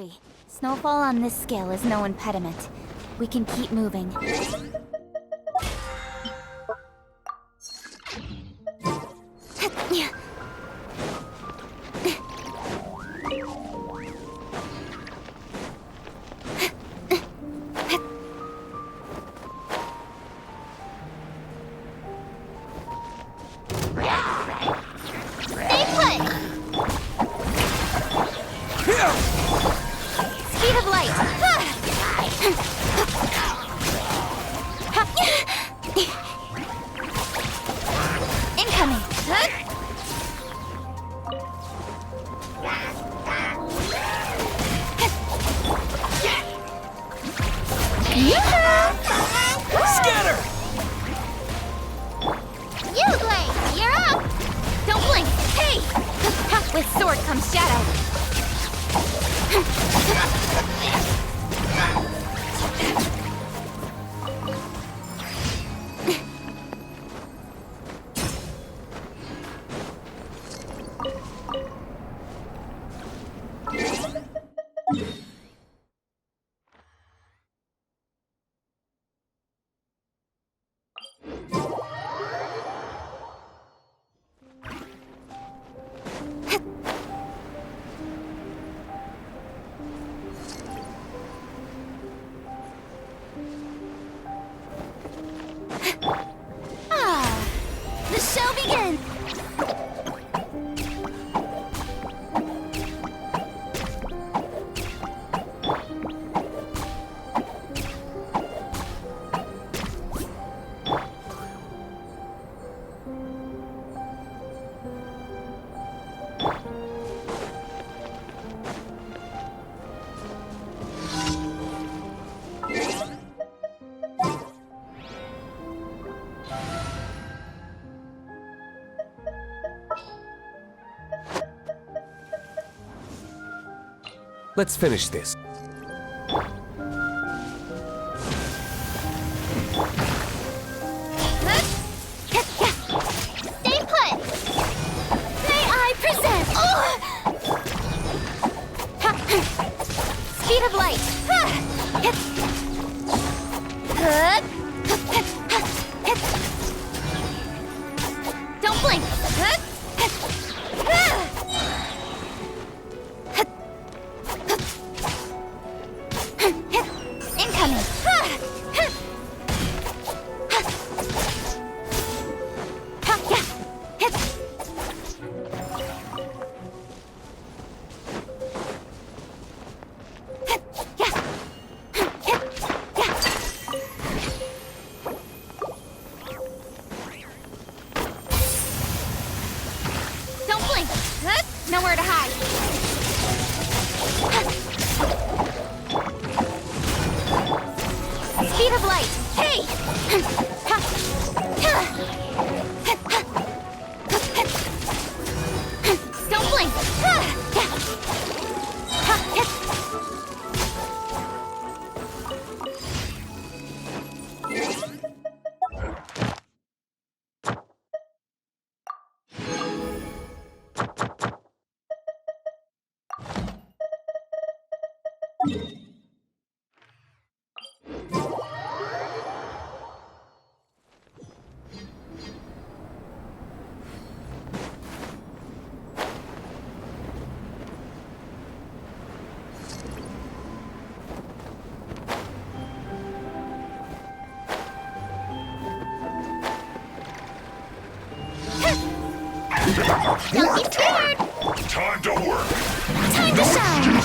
worry. Snowfall on this scale is no impediment. We can keep moving. Speed of light! Incoming! Scatter! You, Blade! You're up! Don't blink! Hey! With sword comes shadow! The show begins! Let's finish this. Stay put! May I present? Speed of light! Don't blink! Incoming! Don't blink! Nowhere to hide! Speed of light! Hey! Don't blink! Don't be scared! Time to work! Time to shine!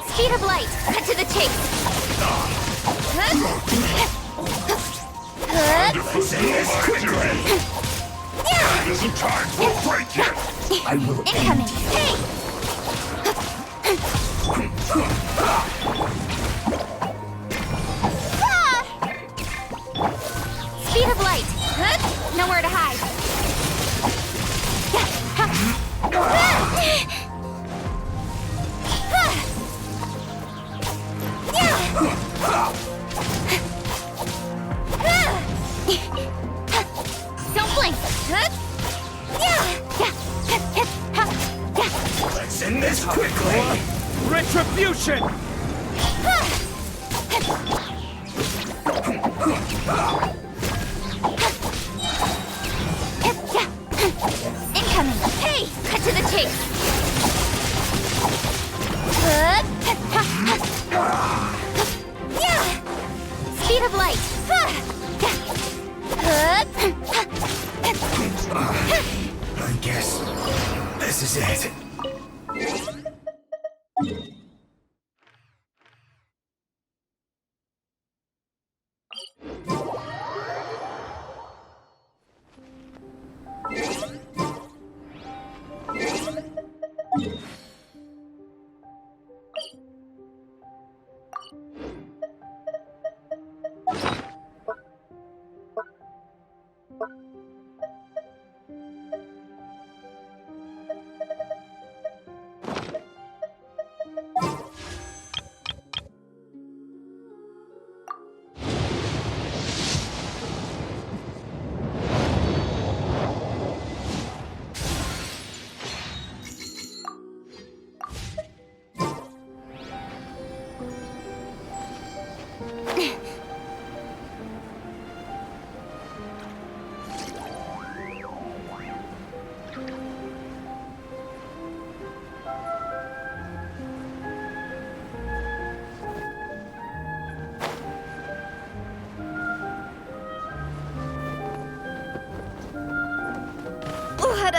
Speed of light! Cut to the chase! It isn't time for a break yet! I will Incoming! Hey! Speed of light! Nowhere to hide! Don't blink! Let's Speed of light! I guess this is it. What a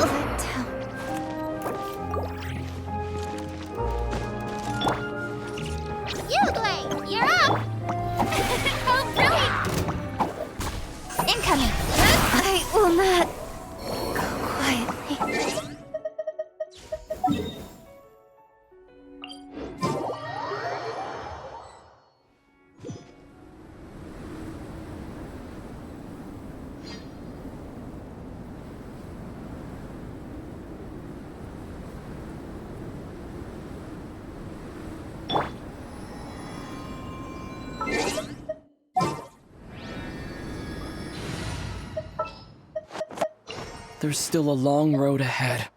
letdown. Yugli, you're up! Oh, brilliant! Incoming! I will not go quietly. There's still a long road ahead.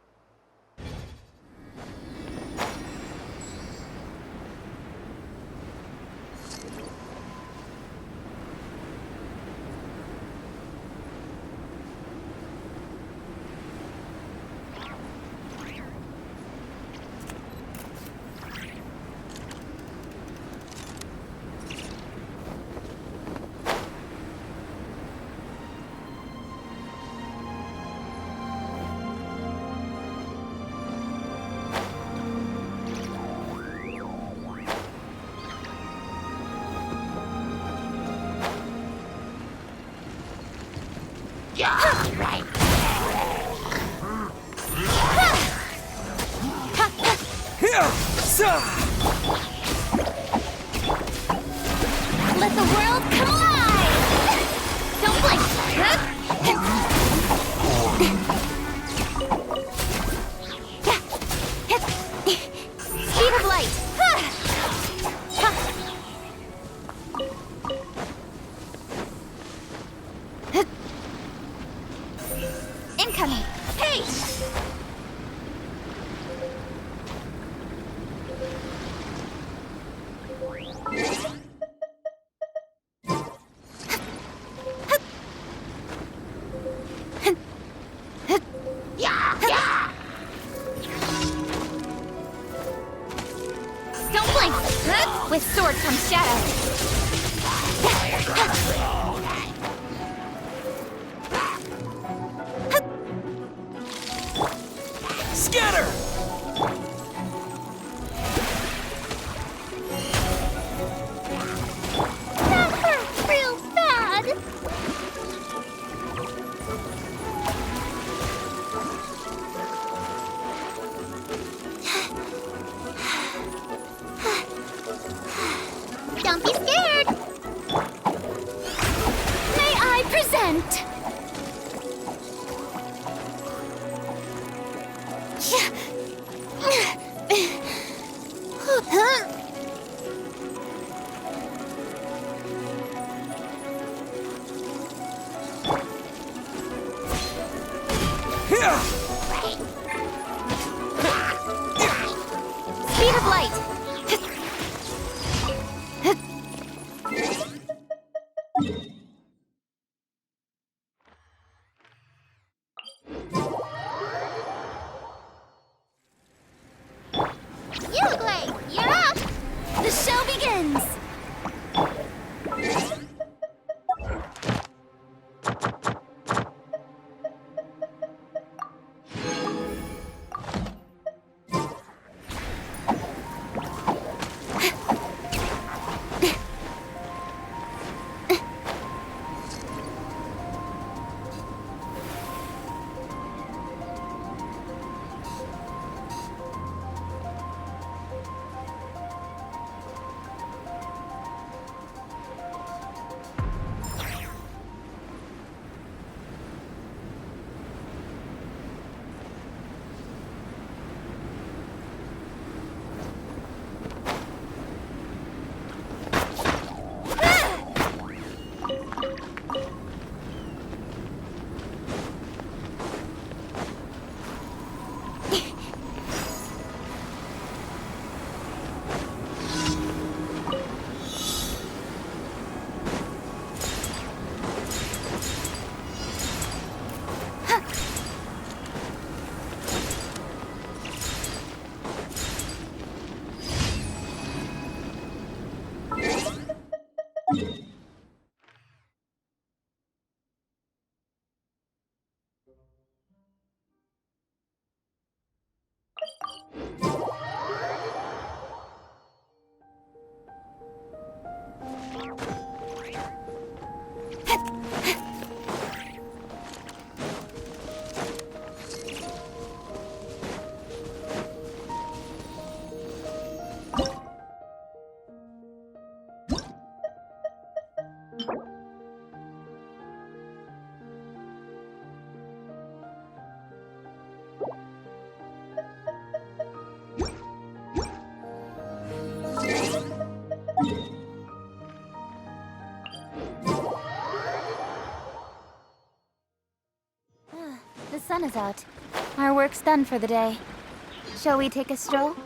Let the world collide! Don't blink! Speed of light! Incoming! Hey! Don't blink! With sword comes shadow. Scatter! That hurt real bad! Don't be scared! May I present? Speed of light! Yugli, you're up! The show begins! The sun is out. Our work's done for the day. Shall we take a stroll?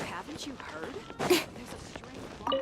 Haven't you heard? There's a strange law.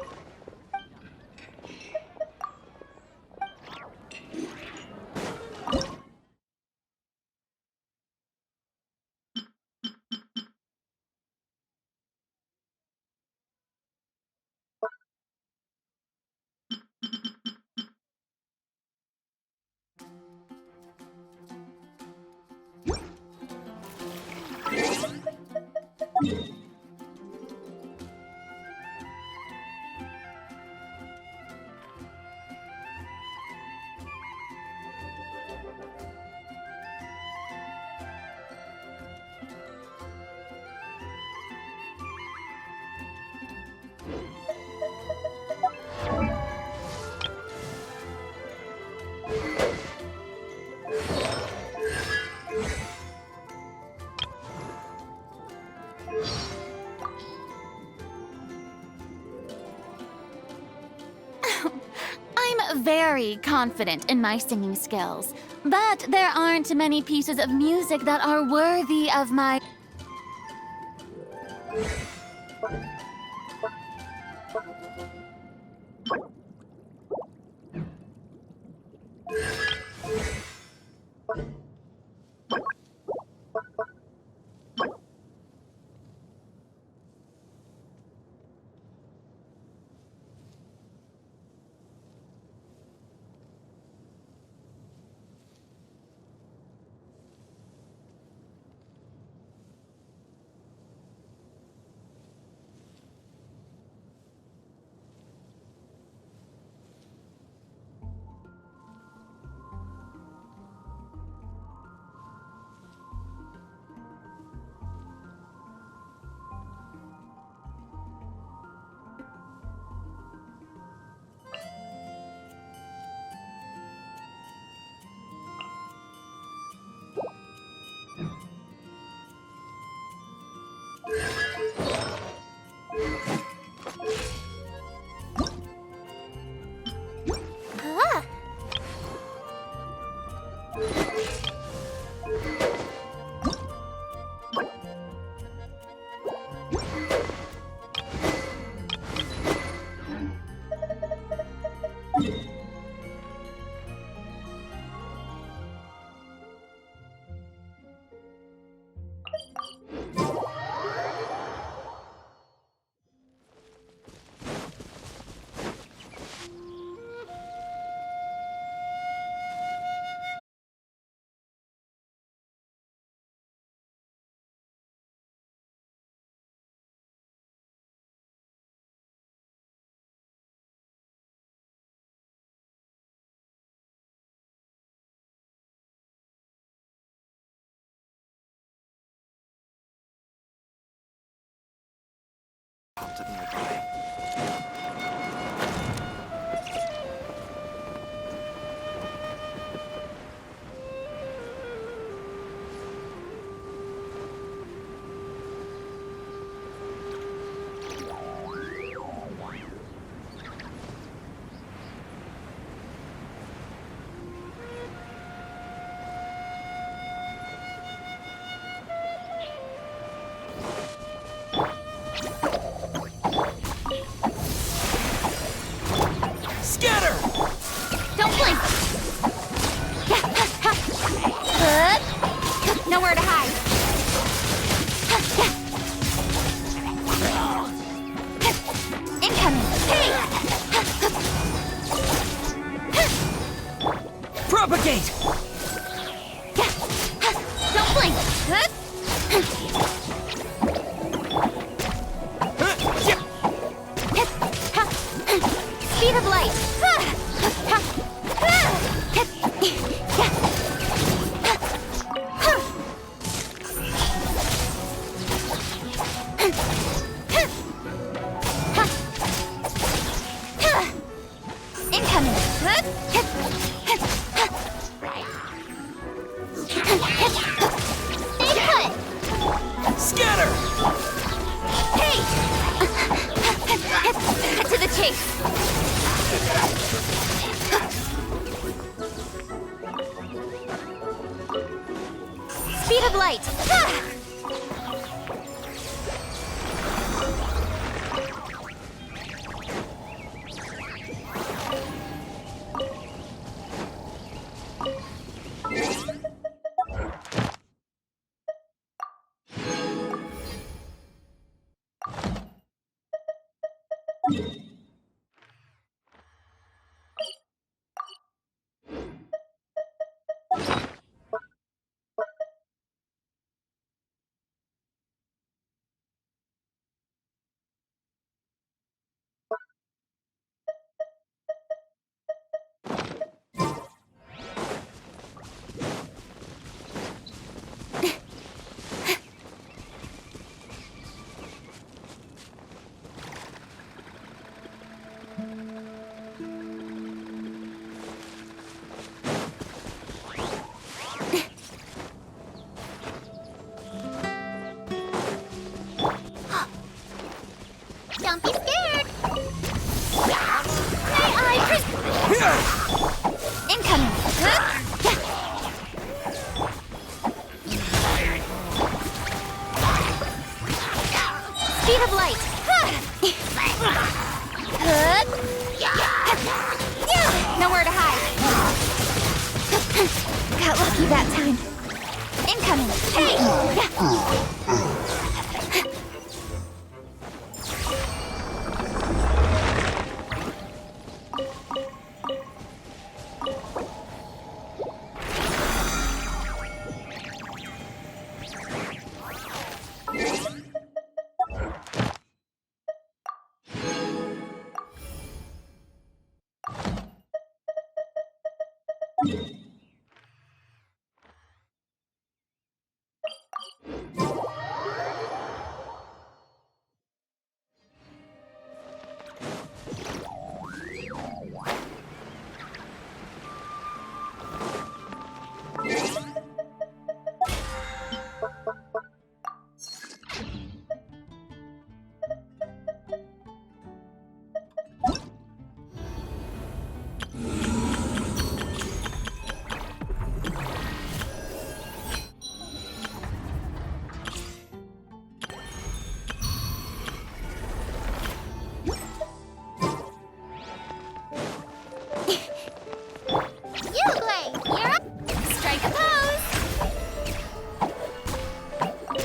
I'm very confident in my singing skills, but there aren't many pieces of music that are worthy of my... prompted nearby. Scatter! Don't blink! Nowhere to hide. Incoming! Hey! Propagate! Don't blink! Speed of light! Incoming! Stay put! Scatter! Hey! Cut to the chase! Speed of light! Don't be scared! May I incoming! Speed of light! Nowhere to hide! Got lucky that time. Incoming! Hey!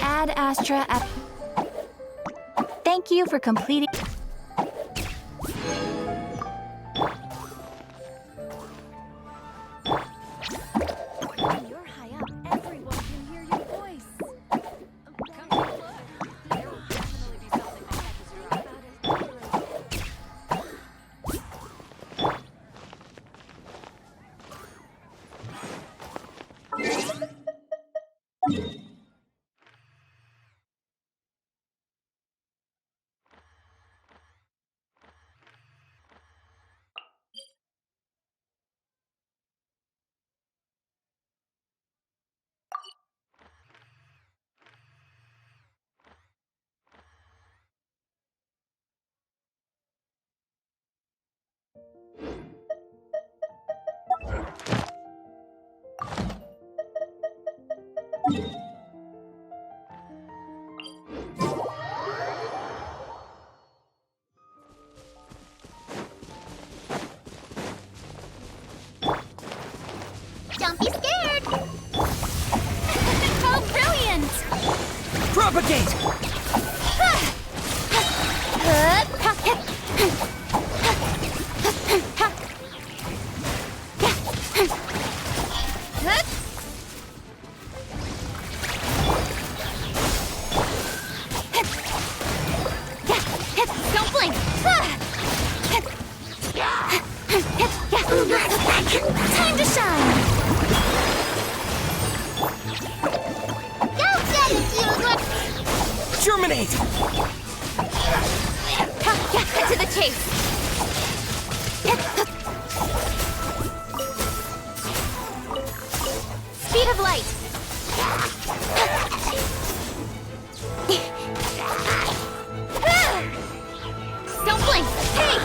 Ad Astra. Thank you for completing. When you're high up, everyone can hear your voice. Come take a look. There will definitely be something that catches your eye. Propagate! Don't blink! Time to shine! Go get it, you! Germinate! Cut to the chase! Speed of light! Don't blink! Hey!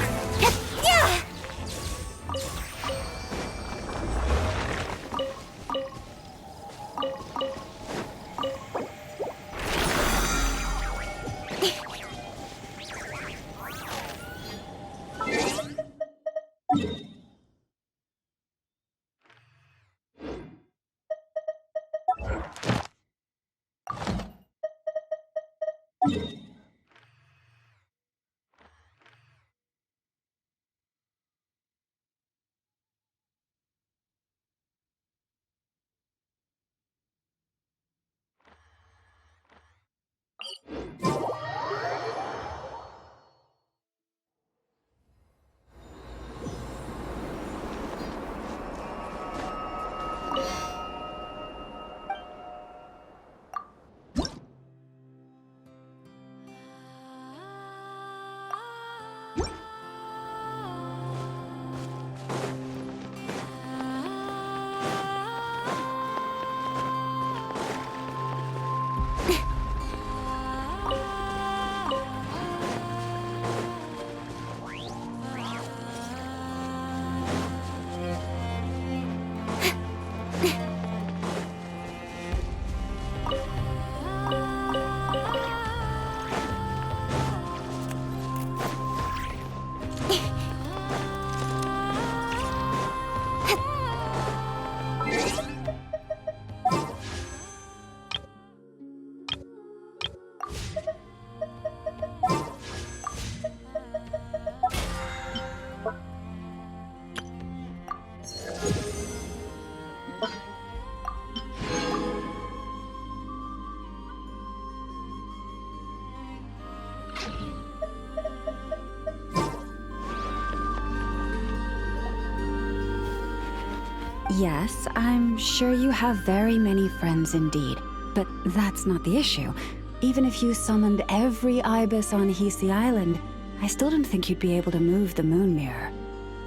Yes, I'm sure you have very many friends indeed. But that's not the issue. Even if you summoned every ibis on Hisi Island, I still don't think you'd be able to move the moon mirror.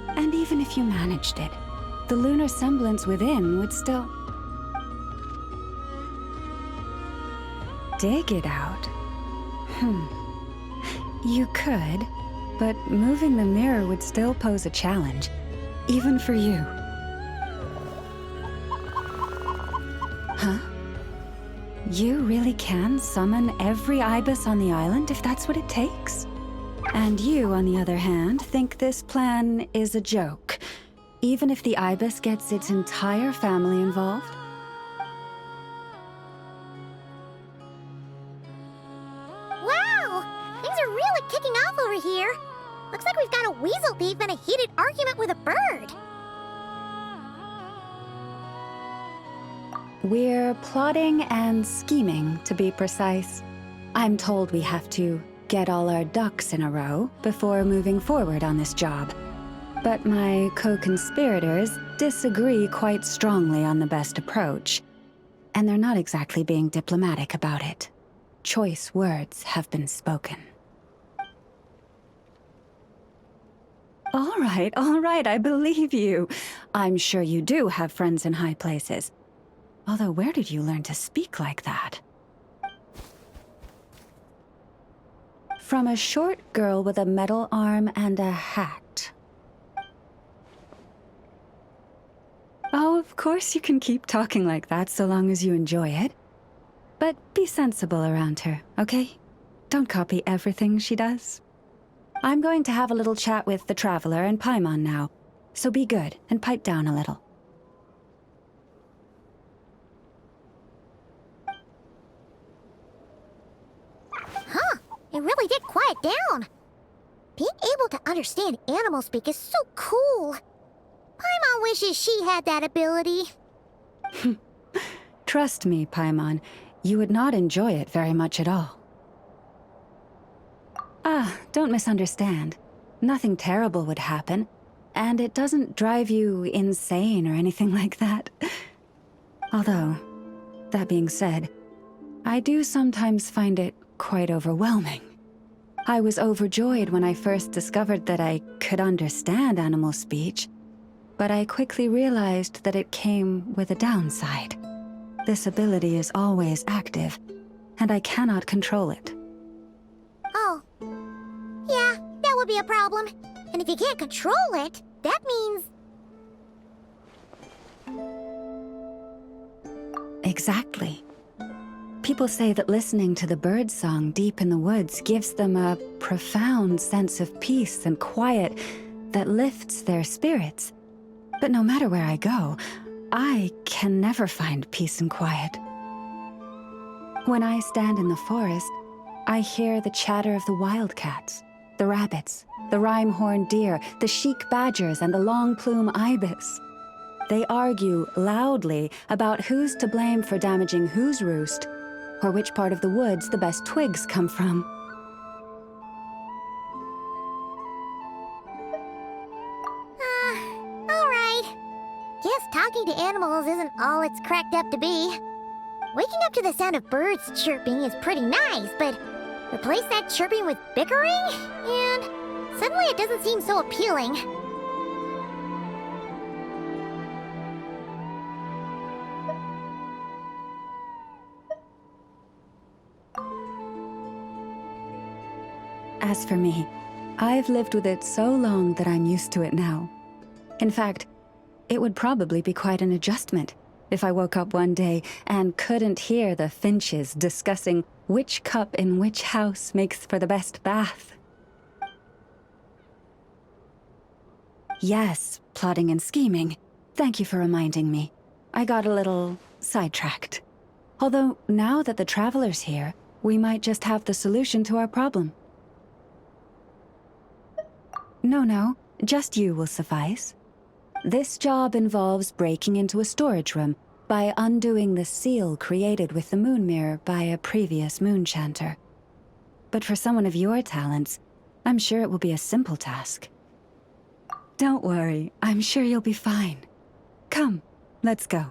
And even if you managed it, the lunar semblance within would still... dig it out? You could, but moving the mirror would still pose a challenge, even for you. Huh? You really can summon every ibis on the island if that's what it takes? And you, on the other hand, think this plan is a joke, even if the ibis gets its entire family involved? Wow! Things are really kicking off over here. Looks like we've got a weasel thief and a heated argument with a bird. We're plotting and scheming, to be precise. I'm told we have to get all our ducks in a row before moving forward on this job. But my co-conspirators disagree quite strongly on the best approach. And they're not exactly being diplomatic about it. Choice words have been spoken. All right, I believe you. I'm sure you do have friends in high places. Although, where did you learn to speak like that? From a short girl with a metal arm and a hat. Oh, of course you can keep talking like that so long as you enjoy it. But be sensible around her, okay? Don't copy everything she does. I'm going to have a little chat with the Traveler and Paimon now, so be good and pipe down a little. really did quiet down. Being able to understand animal speak is so cool. Paimon wishes she had that ability. Trust me, Paimon, you would not enjoy it very much at all. Ah, don't misunderstand. Nothing terrible would happen, and it doesn't drive you insane or anything like that. Although, that being said, I do sometimes find it quite overwhelming. I was overjoyed when I first discovered that I could understand animal speech, but I quickly realized that it came with a downside. This ability is always active, and I cannot control it. Oh. Yeah, that would be a problem. And if you can't control it, that means... Exactly. People say that listening to the bird song deep in the woods gives them a profound sense of peace and quiet that lifts their spirits. But no matter where I go, I can never find peace and quiet. When I stand in the forest, I hear the chatter of the wildcats, the rabbits, the rhyme-horned deer, the chic badgers, and the long-plume ibis. They argue loudly about who's to blame for damaging whose roost, or which part of the woods the best twigs come from. Alright. Guess talking to animals isn't all it's cracked up to be. Waking up to the sound of birds chirping is pretty nice, but replace that chirping with bickering, and suddenly it doesn't seem so appealing. As for me, I've lived with it so long that I'm used to it now. In fact, it would probably be quite an adjustment if I woke up one day and couldn't hear the finches discussing which cup in which house makes for the best bath. Yes, plotting and scheming. Thank you for reminding me. I got a little sidetracked. Although, now that the Traveler's here, we might just have the solution to our problem. No, just you will suffice. This job involves breaking into a storage room by undoing the seal created with the moon mirror by a previous moon chanter. But for someone of your talents, I'm sure it will be a simple task. Don't worry, I'm sure you'll be fine. Come, let's go.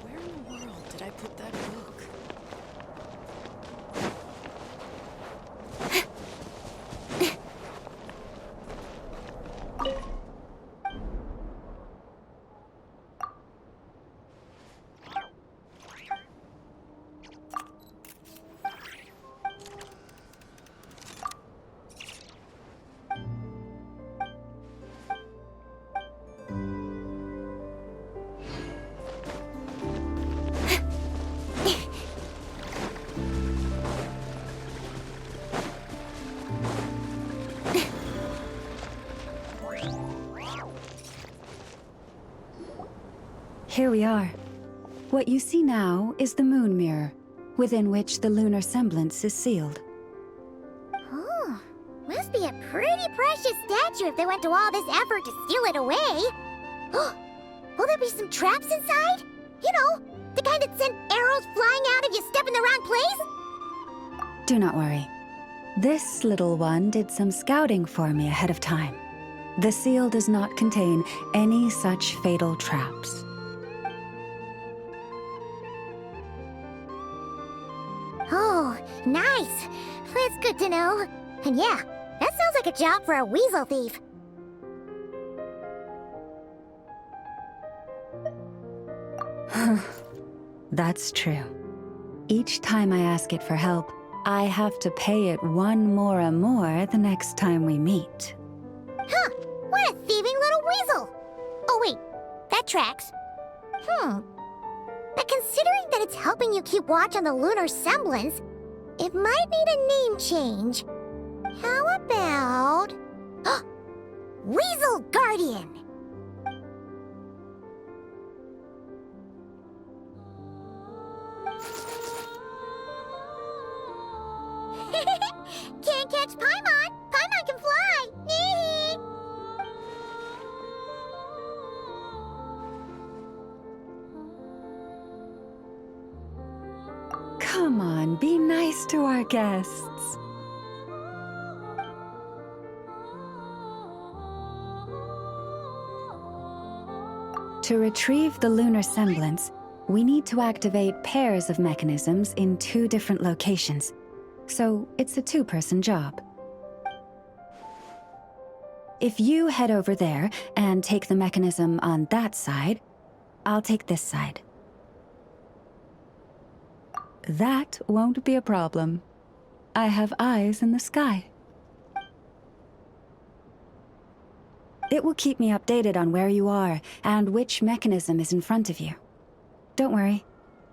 Where in the world did I put that book? Here we are. What you see now is the moon mirror, within which the lunar semblance is sealed. Oh, must be a pretty precious statue if they went to all this effort to steal it away. Will there be some traps inside? You know, the kind that send arrows flying out if you step in the wrong place? Do not worry. This little one did some scouting for me ahead of time. The seal does not contain any such fatal traps. Oh, nice. That's good to know. And yeah, that sounds like a job for a weasel thief. That's true. Each time I ask it for help, I have to pay it one more the next time we meet. Huh, what a thieving little weasel! Oh wait, that tracks. But considering that it's helping you keep watch on the lunar semblance, it might need a name change. How about... Weasel Guardian! Paimon! Paimon can fly! Nee! Come on, be nice to our guests. To retrieve the lunar semblance, we need to activate pairs of mechanisms in 2 different locations. So it's a 2-person job. If you head over there and take the mechanism on that side, I'll take this side. That won't be a problem. I have eyes in the sky. It will keep me updated on where you are and which mechanism is in front of you. Don't worry.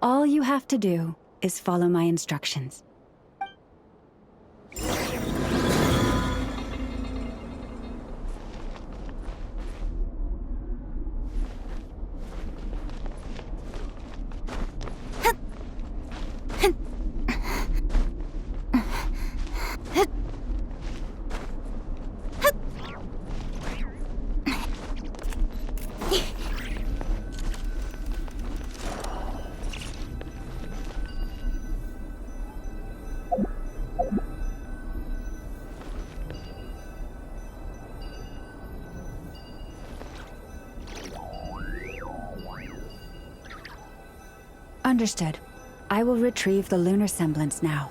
All you have to do is follow my instructions. Understood. I will retrieve the lunar semblance now.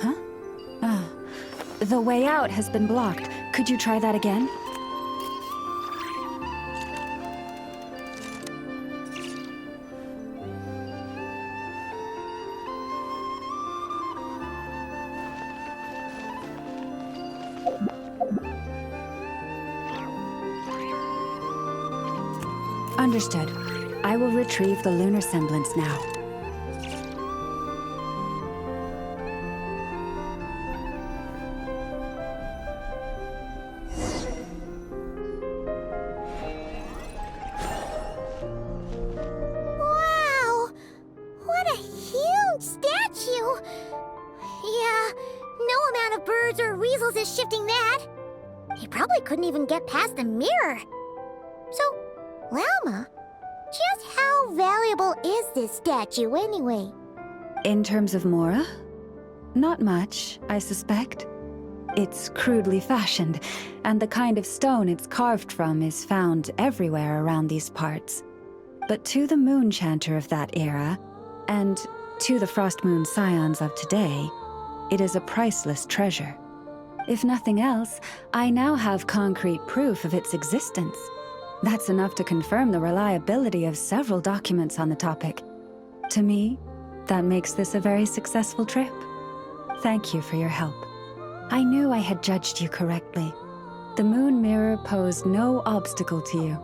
Huh? Ah. The way out has been blocked. Could you try that again? Understood. I will retrieve the lunar semblance now. Wow! What a huge statue! Yeah, no amount of birds or weasels is shifting that. He probably couldn't even get past the mirror. So, Lauma, just how valuable is this statue anyway? In terms of Mora? Not much, I suspect. It's crudely fashioned, and the kind of stone it's carved from is found everywhere around these parts. But to the Moon Chanter of that era, and to the Frost Moon Scions of today, it is a priceless treasure. If nothing else, I now have concrete proof of its existence. That's enough to confirm the reliability of several documents on the topic. To me, that makes this a very successful trip. Thank you for your help. I knew I had judged you correctly. The Moon Mirror posed no obstacle to you.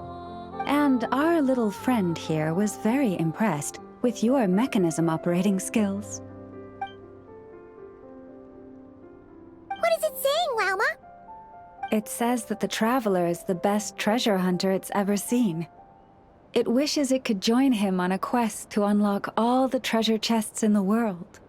And our little friend here was very impressed with your mechanism operating skills. What is it saying, Lauma? It says that the Traveler is the best treasure hunter it's ever seen. It wishes it could join him on a quest to unlock all the treasure chests in the world.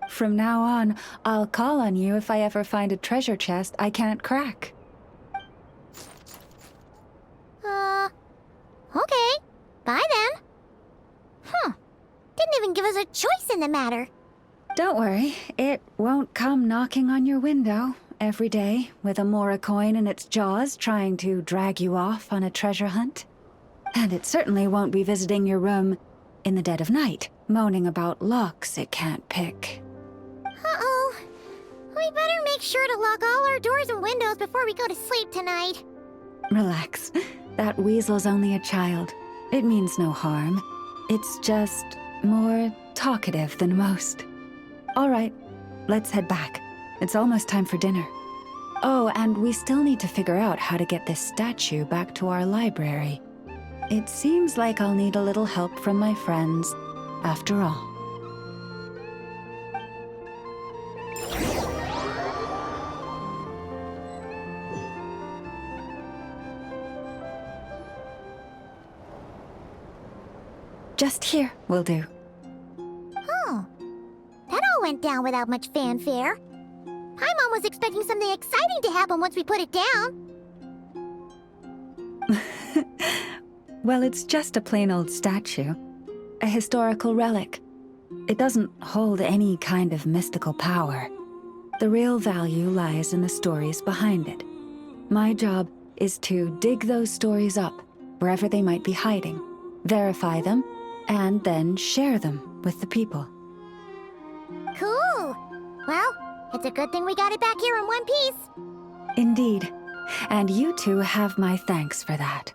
From now on, I'll call on you if I ever find a treasure chest I can't crack. Okay. Bye then. Didn't even give us a choice in the matter. Don't worry, it won't come knocking on your window every day with a Mora coin in its jaws trying to drag you off on a treasure hunt. And it certainly won't be visiting your room in the dead of night, moaning about locks it can't pick. Uh-oh. We better make sure to lock all our doors and windows before we go to sleep tonight. Relax. That weasel's only a child. It means no harm. It's just more talkative than most. All right, let's head back. It's almost time for dinner. Oh, and we still need to figure out how to get this statue back to our library. It seems like I'll need a little help from my friends, after all. Just here will do. Oh, that all went down without much fanfare. Paimon was expecting something exciting to happen once we put it down. Well, it's just a plain old statue. A historical relic. It doesn't hold any kind of mystical power. The real value lies in the stories behind it. My job is to dig those stories up, wherever they might be hiding, verify them, and then share them with the people. Cool. Well, it's a good thing we got it back here in one piece. Indeed. And you two have my thanks for that.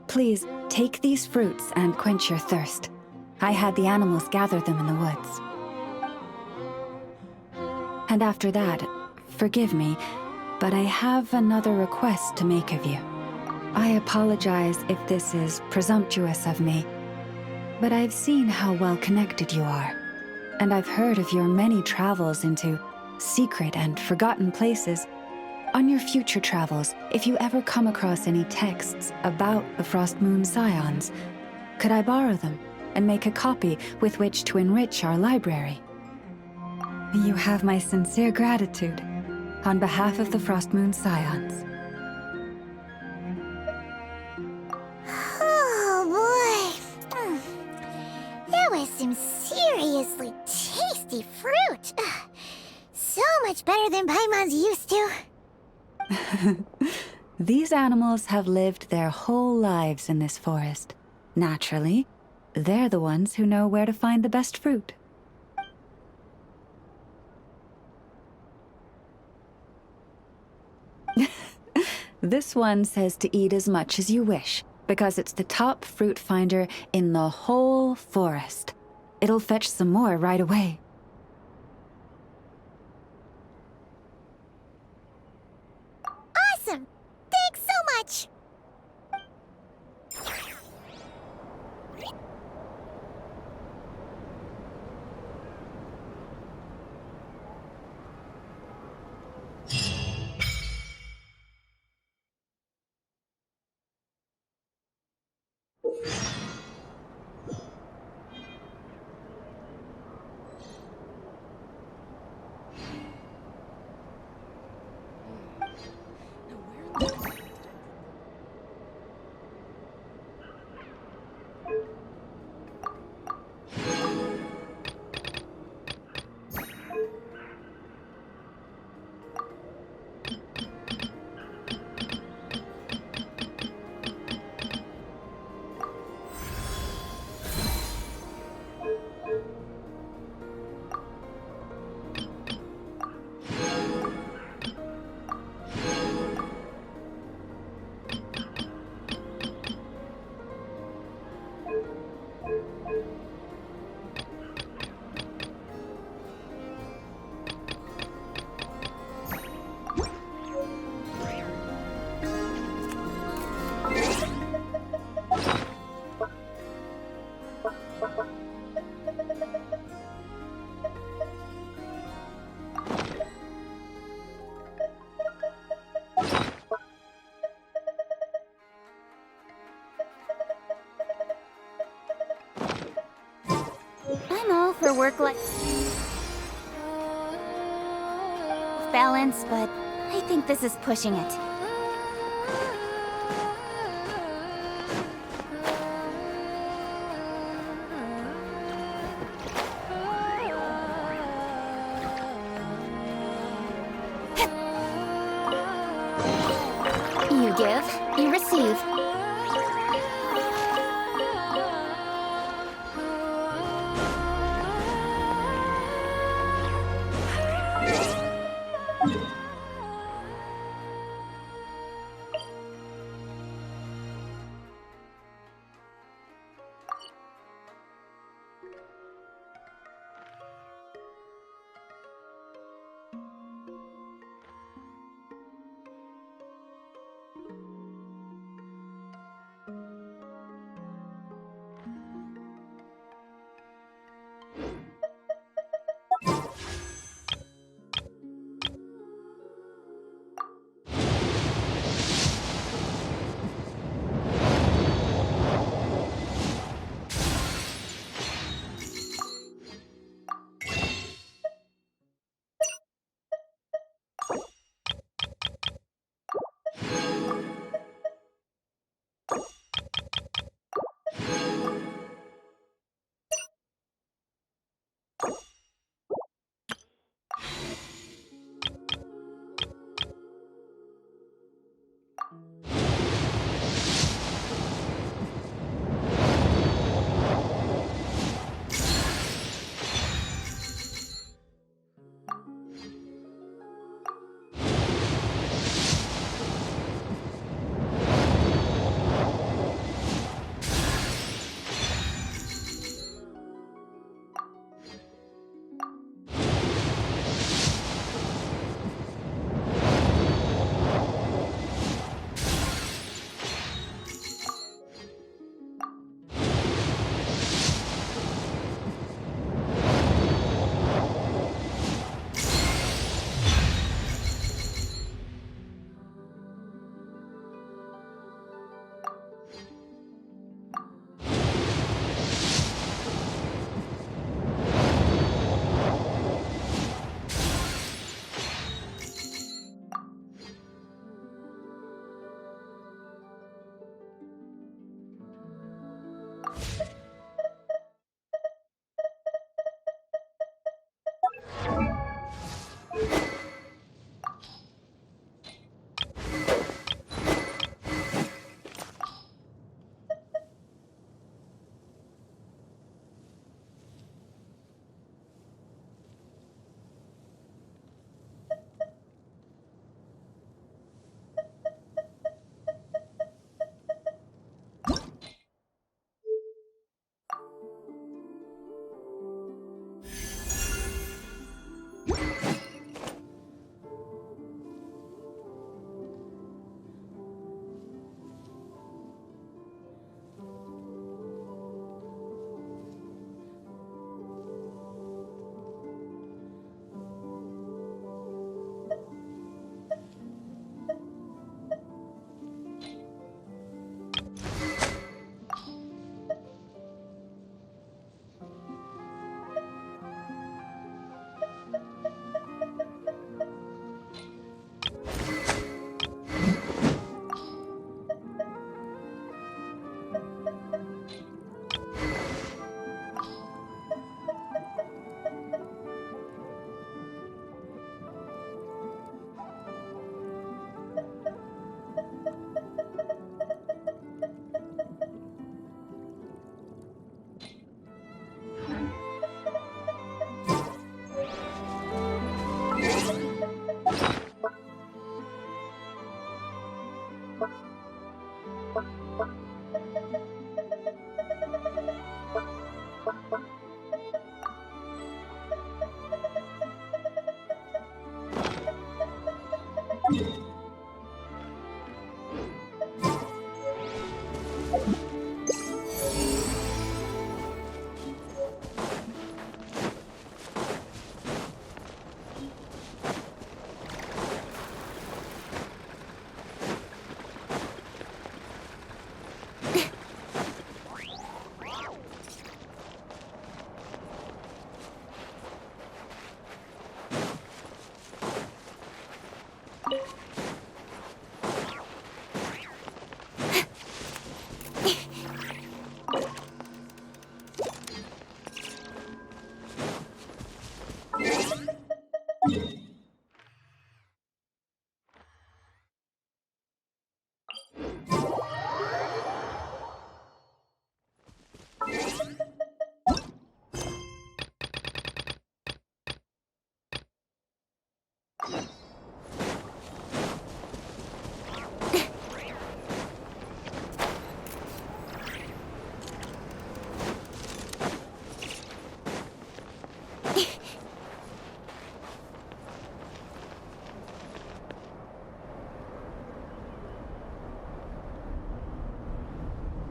Please, take these fruits and quench your thirst. I had the animals gather them in the woods. And after that, forgive me, but I have another request to make of you. I apologize if this is presumptuous of me, but I've seen how well connected you are, and I've heard of your many travels into secret and forgotten places. On your future travels, if you ever come across any texts about the Frost Moon Scions, could I borrow them and make a copy with which to enrich our library? You have my sincere gratitude on behalf of the Frost Moon Scions. Oh boy. That was some seriously tasty fruit. So much better than Paimon's used to. These animals have lived their whole lives in this forest. Naturally, they're the ones who know where to find the best fruit. This one says to eat as much as you wish, because it's the top fruit finder in the whole forest. It'll fetch some more right away. Awesome! Thanks so much! I'm all for work-life balance, but I think this is pushing it. You give, you receive.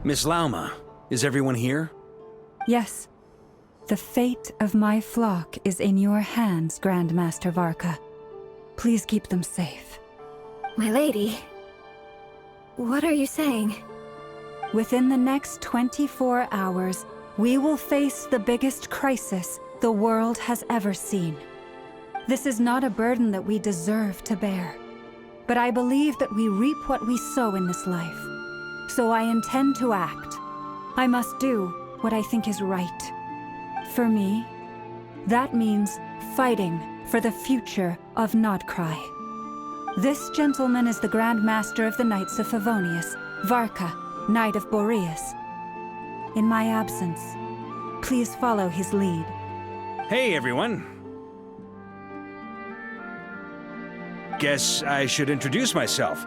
Miss Lauma, is everyone here? Yes. The fate of my flock is in your hands, Grand Master Varka. Please keep them safe. My lady, what are you saying? Within the next 24 hours, we will face the biggest crisis the world has ever seen. This is not a burden that we deserve to bear, but I believe that we reap what we sow in this life. So I intend to act. I must do what I think is right. For me, That means fighting for the future of Nodcry. This gentleman is the Grand Master of the Knights of Favonius, Varka, Knight of Boreas. In my absence, please follow his lead. Hey, everyone. Guess I should introduce myself.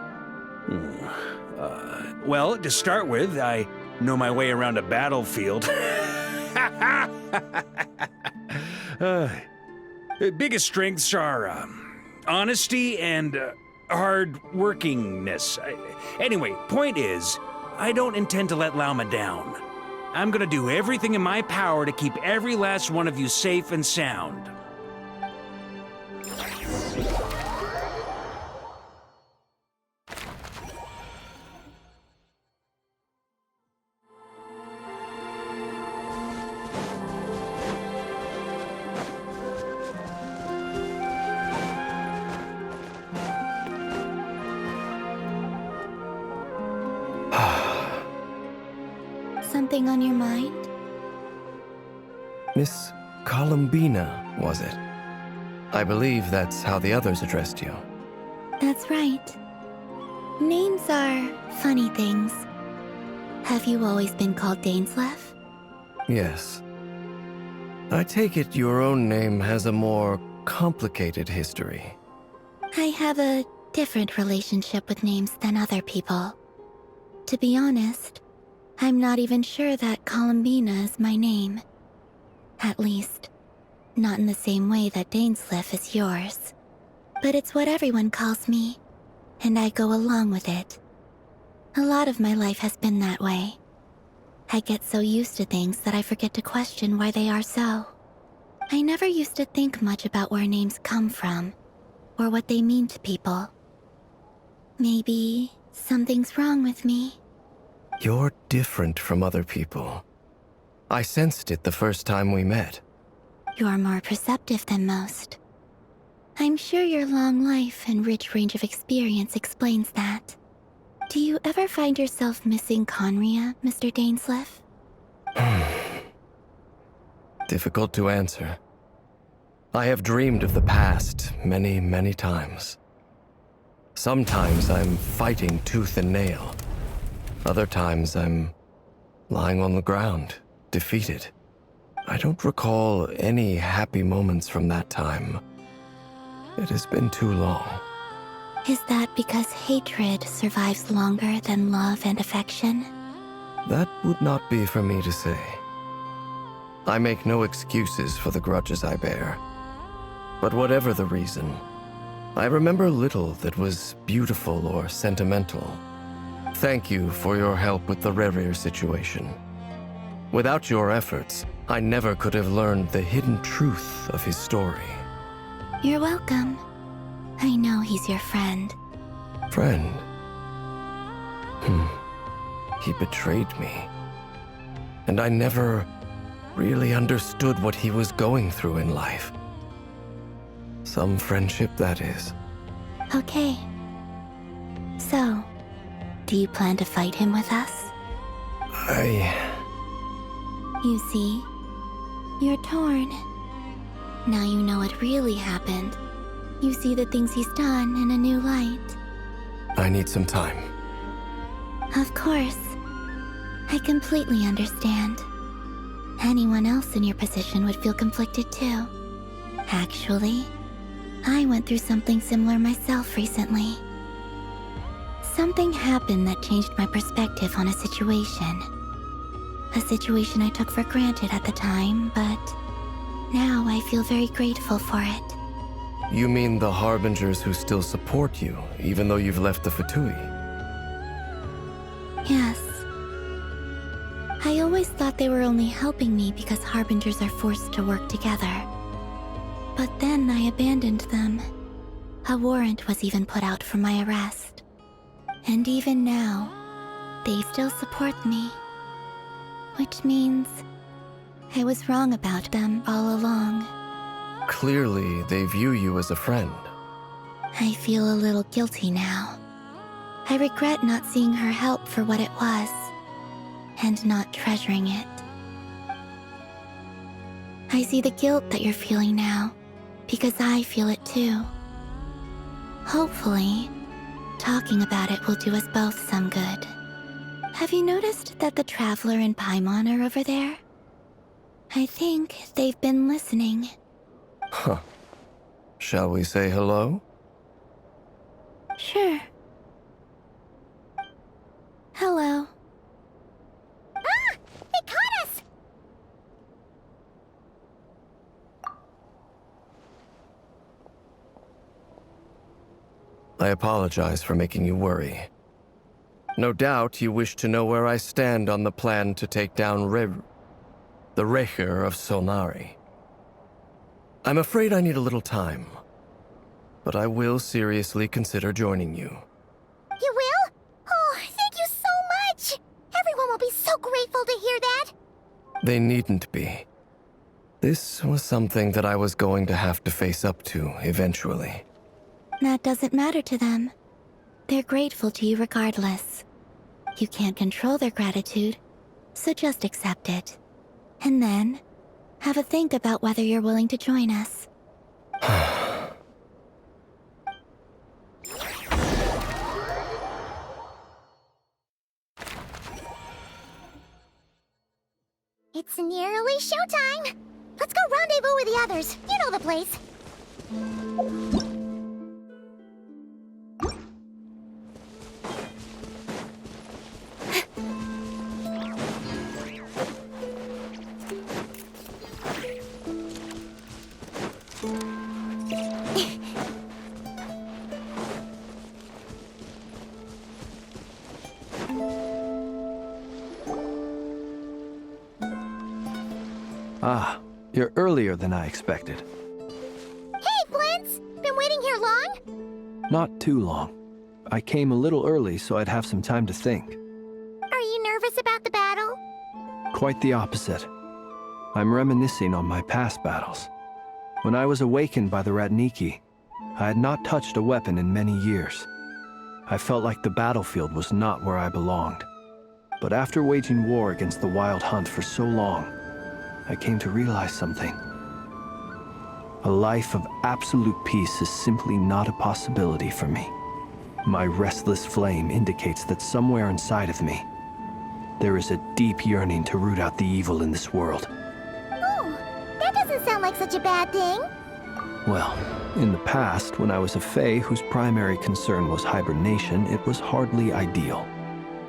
Well, to start with, I know my way around a battlefield. Biggest strengths are honesty and hard-workingness. Anyway, point is, I don't intend to let Lauma down. I'm gonna do everything in my power to keep every last one of you safe and sound. Something on your mind? Miss Columbina, was it? I believe that's how the others addressed you. That's right. Names are funny things. Have you always been called Dainslev? Yes. I take it your own name has a more complicated history. I have a different relationship with names than other people. To be honest, I'm not even sure that Columbina is my name. At least, not in the same way that Dainslev is yours. But it's what everyone calls me, and I go along with it. A lot of my life has been that way. I get so used to things that I forget to question why they are so. I never used to think much about where names come from, or what they mean to people. Maybe something's wrong with me. You're different from other people. I sensed it the first time we met. You're more perceptive than most. I'm sure your long life and rich range of experience explains that. Do you ever find yourself missing Conria, Mr. Dainslev? Difficult to answer. I have dreamed of the past many, many times. Sometimes I'm fighting tooth and nail. Other times I'm lying on the ground, defeated. I don't recall any happy moments from that time. It has been too long. Is that because hatred survives longer than love and affection? That would not be for me to say. I make no excuses for the grudges I bear. But whatever the reason, I remember little that was beautiful or sentimental. Thank you for your help with the Rerir situation. Without your efforts, I never could have learned the hidden truth of his story. You're welcome. I know he's your friend. Friend? He betrayed me. And I never really understood what he was going through in life. Some friendship, that is. Okay. So, do you plan to fight him with us? You see, you're torn. Now you know what really happened. You see the things he's done in a new light. I need some time. Of course. I completely understand. Anyone else in your position would feel conflicted too. Actually, I went through something similar myself recently. Something happened that changed my perspective on a situation. A situation I took for granted at the time, but now I feel very grateful for it. You mean the Harbingers who still support you, even though you've left the Fatui? Yes. I always thought they were only helping me because Harbingers are forced to work together. But then I abandoned them. A warrant was even put out for my arrest. And even now, they still support me. Which means I was wrong about them all along. Clearly, they view you as a friend. I feel a little guilty now. I regret not seeing her help for what it was, and not treasuring it. I see the guilt that you're feeling now, because I feel it too. Hopefully, talking about it will do us both some good. Have you noticed that the Traveler and Paimon are over there? I think they've been listening. Huh. Shall we say hello? Sure. Hello. Ah! They caught us! I apologize for making you worry. No doubt you wish to know where I stand on the plan to take down the Rächer of Solnari. I'm afraid I need a little time, but I will seriously consider joining you. You will? Oh, thank you so much! Everyone will be so grateful to hear that! They needn't be. This was something that I was going to have to face up to eventually. That doesn't matter to them. They're grateful to you regardless. You can't control their gratitude, so just accept it. And then, have a think about whether you're willing to join us. It's nearly showtime! Let's go rendezvous with the others. You know the place. Ah, you're earlier than I expected. Hey, Flint's! Been waiting here long? Not too long. I came a little early so I'd have some time to think. Are you nervous about the battle? Quite the opposite. I'm reminiscing on my past battles. When I was awakened by the Ratniki, I had not touched a weapon in many years. I felt like the battlefield was not where I belonged. But after waging war against the Wild Hunt for so long, I came to realize something. A life of absolute peace is simply not a possibility for me. My restless flame indicates that somewhere inside of me, there is a deep yearning to root out the evil in this world. Oh, that doesn't sound like such a bad thing. Well, in the past, when I was a Fae whose primary concern was hibernation, it was hardly ideal.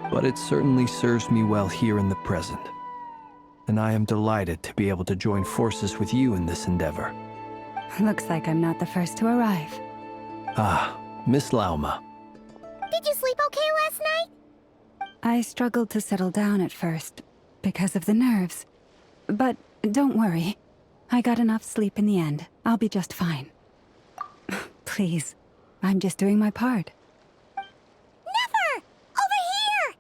But it certainly serves me well here in the present. And I am delighted to be able to join forces with you in this endeavor. Looks like I'm not the first to arrive. Ah, Miss Lauma. Did you sleep okay last night? I struggled to settle down at first, because of the nerves. But don't worry. I got enough sleep in the end. I'll be just fine. Please, I'm just doing my part. Never! Over here!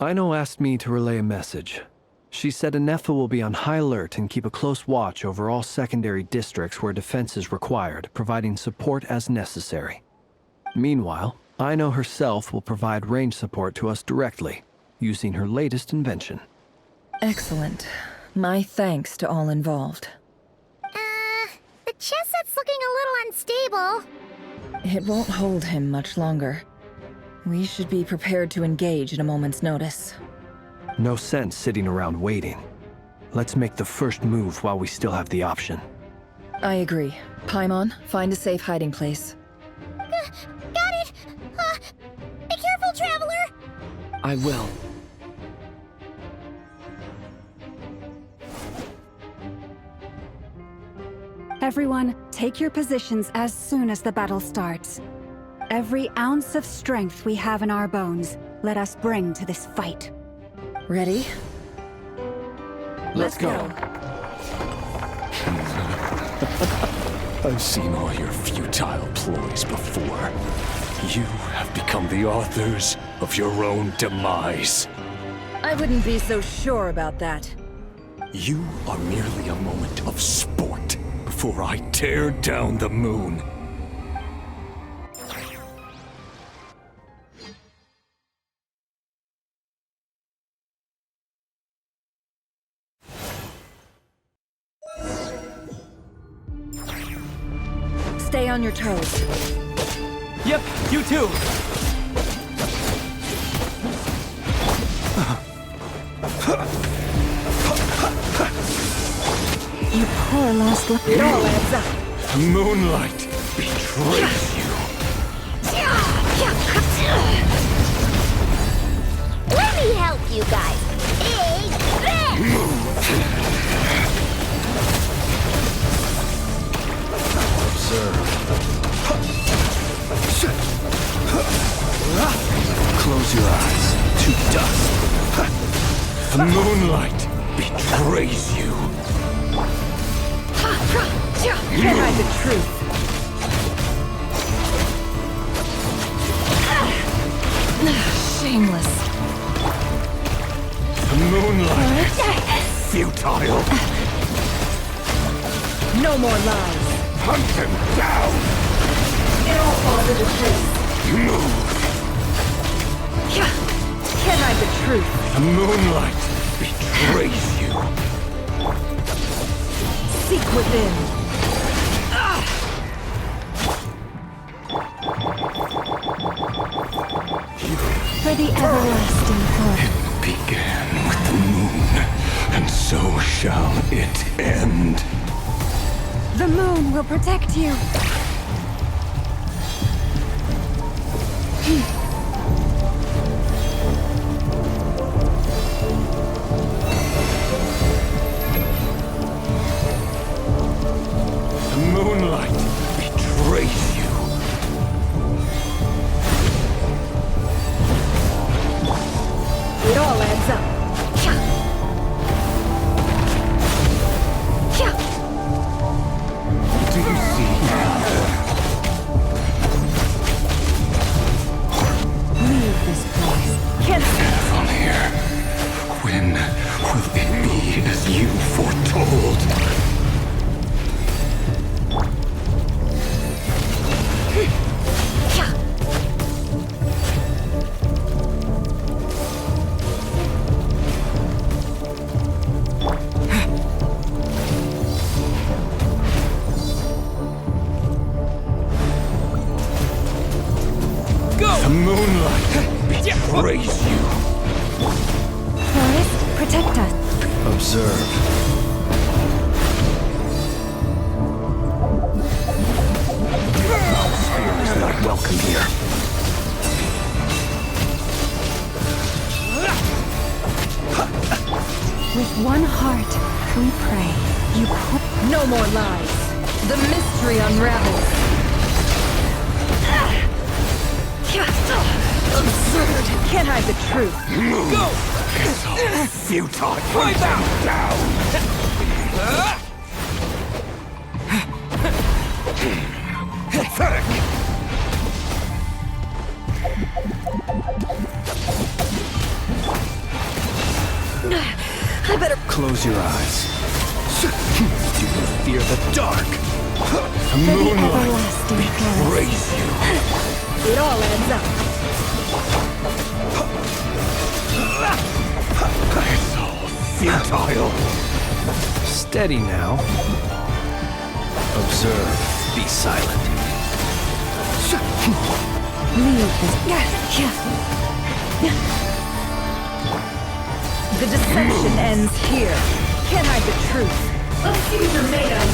Aino asked me to relay a message. She said Anefa will be on high alert and keep a close watch over all secondary districts where defense is required, providing support as necessary. Meanwhile, Aino herself will provide range support to us directly, using her latest invention. Excellent. My thanks to all involved. The chess set's looking a little unstable. It won't hold him much longer. We should be prepared to engage at a moment's notice. No sense sitting around waiting. Let's make the first move while we still have the option. I agree. Paimon, find a safe hiding place. Got it! Be careful, Traveler! I will. Everyone, take your positions as soon as the battle starts. Every ounce of strength we have in our bones, let us bring to this fight. Ready? Let's go. I've seen all your futile ploys before. You have become the authors of your own demise. I wouldn't be so sure about that. You are merely a moment of sport before I tear down the moon. Stay on your toes. Yep, you too. You poor lost love. It all adds up. The moonlight betrays you. Let me help you guys. Big fist! Close your eyes to dust. The moonlight betrays you. Can't hide the truth. Shameless. The moonlight futile. No more lies. Hunt him down. It all falls into place. Move. Can't hide the truth. The moonlight betrays you. Seek within. For the everlasting hope. Began with the moon, and so shall it end. The moon will protect you. The moonlight betrays you. It all adds up. Do you see? Leave this place. Can't From here, when will it be as you foretold? The moonlight betrays you. Forest, protect us. Observe. Fear is not welcome here. With one heart, we pray. You put No more lies. The mystery unravels. Absurd. Can't hide the truth. Go! It's all futile. Hunt him down. Pathetic. I better. Close your eyes. Do you fear the dark? The for the moonlight everlasting forest. betrays you. It all adds up. It's all futile. Steady now. Observe. Be silent. Leave this. The deception ends here. Can't hide the truth. Let's see what you're made of.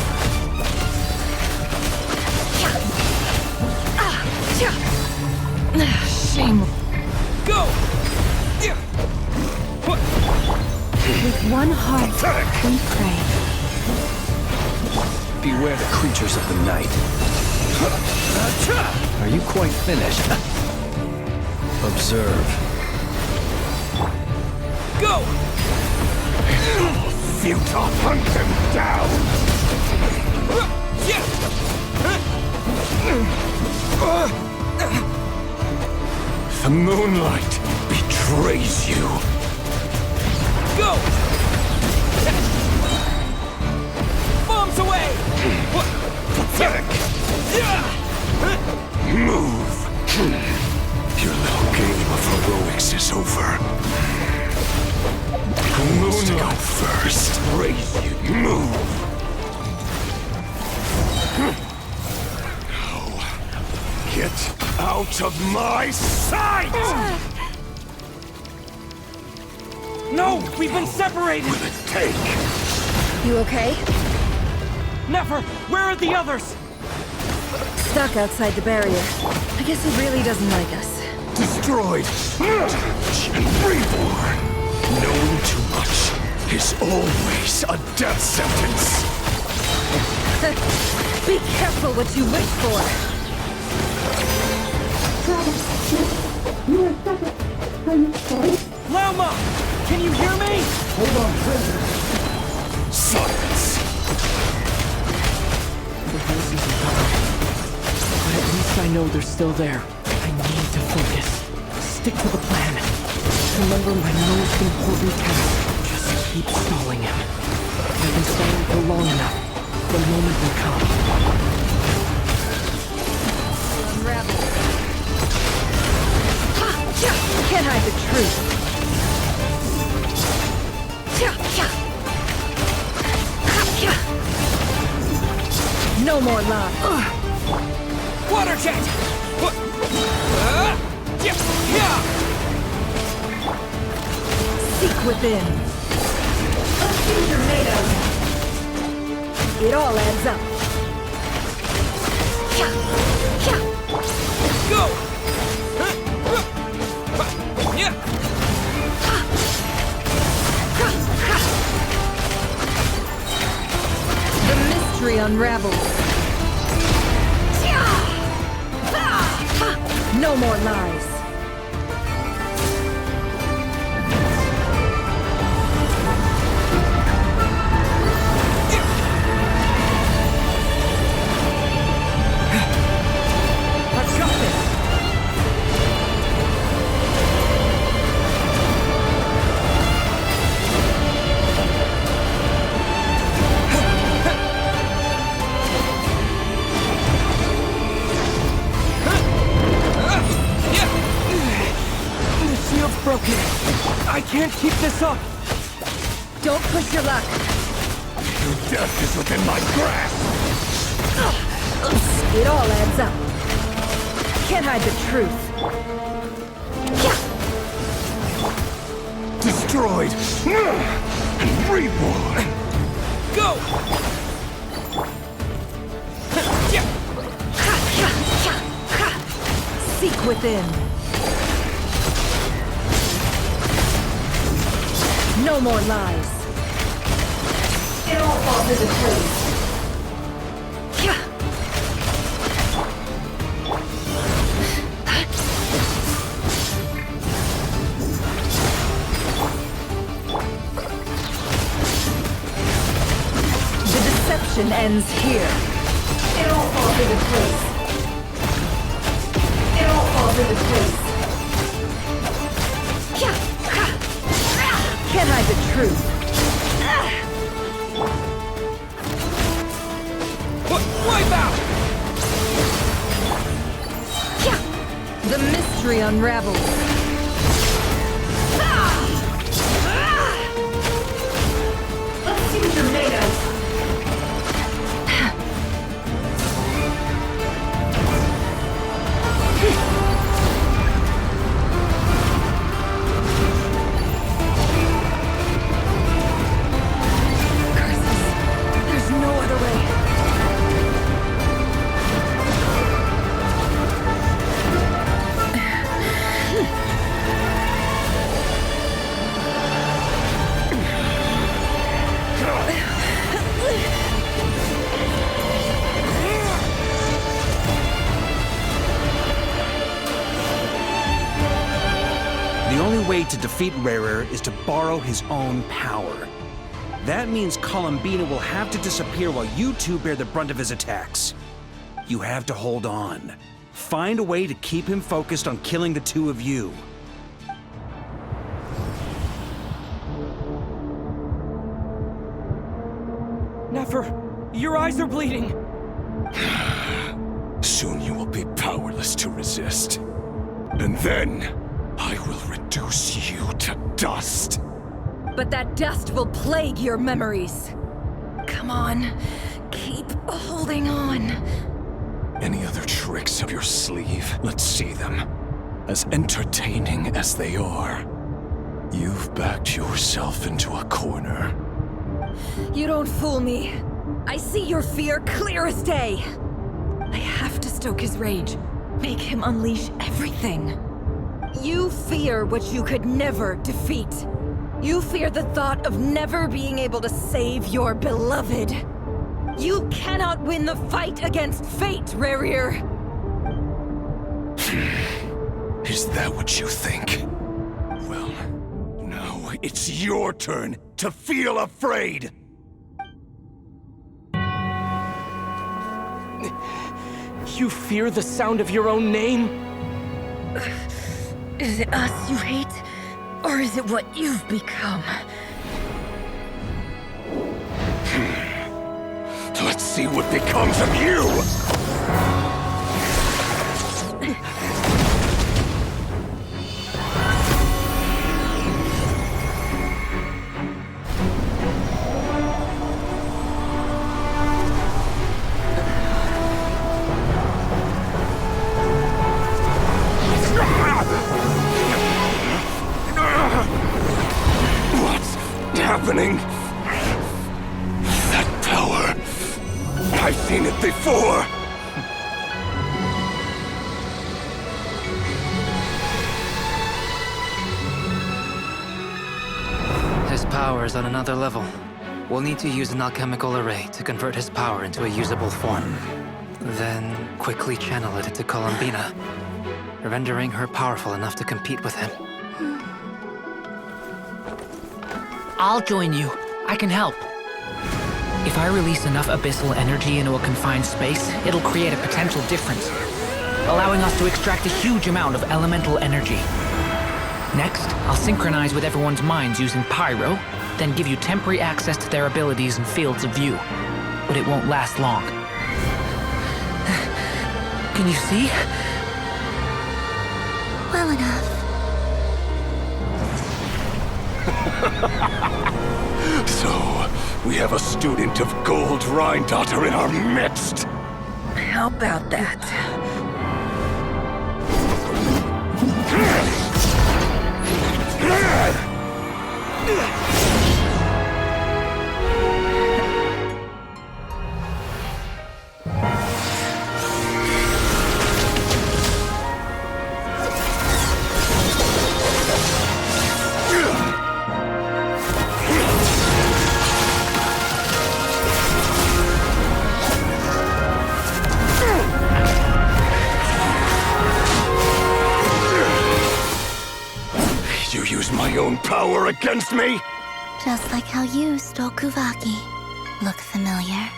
Shame. Go! With one heart, we pray. Beware the creatures of the night. Are you quite finished? Observe. Go! Futile. Hunt him down. The moonlight betrays you. Go! Bombs away! Pathetic. Move. Your little game of heroics is over. The moonlight first. Raise you. Move. Out of my sight! No! We've been separated! Will it take? You okay? Never! Where are the others? Stuck outside the barrier. I guess he really doesn't like us. Destroyed and reborn. Knowing too much is always a death sentence. Be careful what you wish for! Lauma! Can you hear me? Silence. The voices are gone. But at least I know they're still there. I need to focus. Stick to the plan. Remember my most important task. Just keep stalling him. If I can stall him for long enough, the moment will come. Unravel. Can't hide the truth. No more lies. Water jet! Seek within. Let's see what you're made of. It all adds up. Go! The mystery unravels. No more lies. I've got this! Broken. I can't keep this up. Don't push your luck. Your death is within my grasp. It all adds up. Can't hide the truth. Destroyed and reborn. Go! Seek within. No more lies. It all falls into place. The deception ends here. It all falls into place. It all falls into place. Can't hide the truth. Wipe out! The mystery unravels. Let's see what you're made of. There's no other way. The only way to defeat Rarer is to borrow his own power. That means Columbina will have to disappear while you two bear the brunt of his attacks. You have to hold on. Find a way to keep him focused on killing the two of you. Nefer, your eyes are bleeding. Soon you will be powerless to resist. And then, I will reduce you to dust. But that dust will plague your memories. Come on, keep holding on. Any other tricks up your sleeve? Let's see them. As entertaining as they are. You've backed yourself into a corner. You don't fool me. I see your fear clear as day. I have to stoke his rage. Make him unleash everything. You fear what you could never defeat. You fear the thought of never being able to save your beloved. You cannot win the fight against fate, Rerir. Is that what you think? Well, now it's your turn to feel afraid! You fear the sound of your own name? Is it us you hate? Or is it what you've become? Let's see what becomes of you! What's happening? That power. I've seen it before! His power is on another level. We'll need to use an alchemical array to convert his power into a usable form. Then quickly channel it into Columbina, rendering her powerful enough to compete with him. I'll join you. I can help. If I release enough abyssal energy into a confined space, it'll create a potential difference, allowing us to extract a huge amount of elemental energy. Next, I'll synchronize with everyone's minds using Pyro, then give you temporary access to their abilities and fields of view. But it won't last long. Can you see? Well enough. So, we have a student of Gold Rhine-Daughter in our midst! How about that? You use my own power against me? Just like how you stole Kuvaki. Look familiar?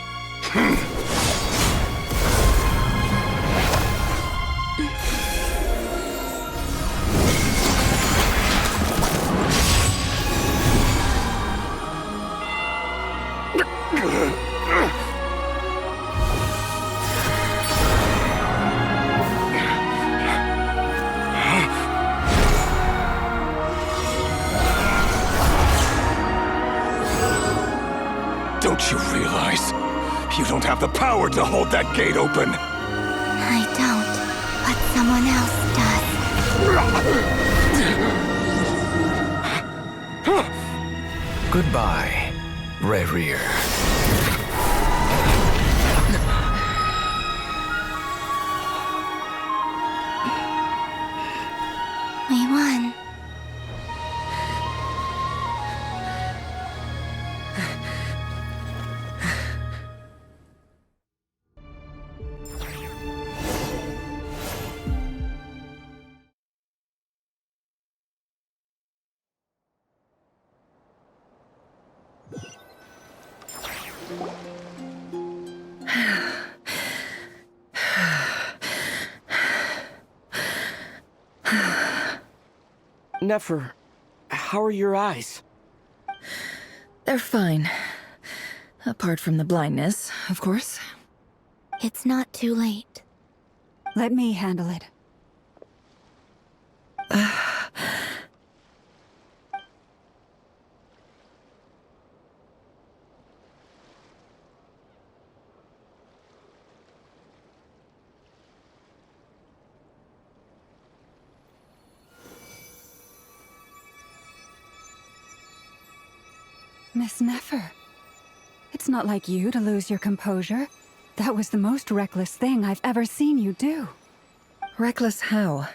Don't you realize? You don't have the power to hold that gate open! I don't, but someone else does. Goodbye, Rerir. We won. Nefer, how are your eyes? They're fine. Apart from the blindness, of course. It's not too late. Let me handle it. Miss Nefer. It's not like you to lose your composure. That was the most reckless thing I've ever seen you do. Reckless how?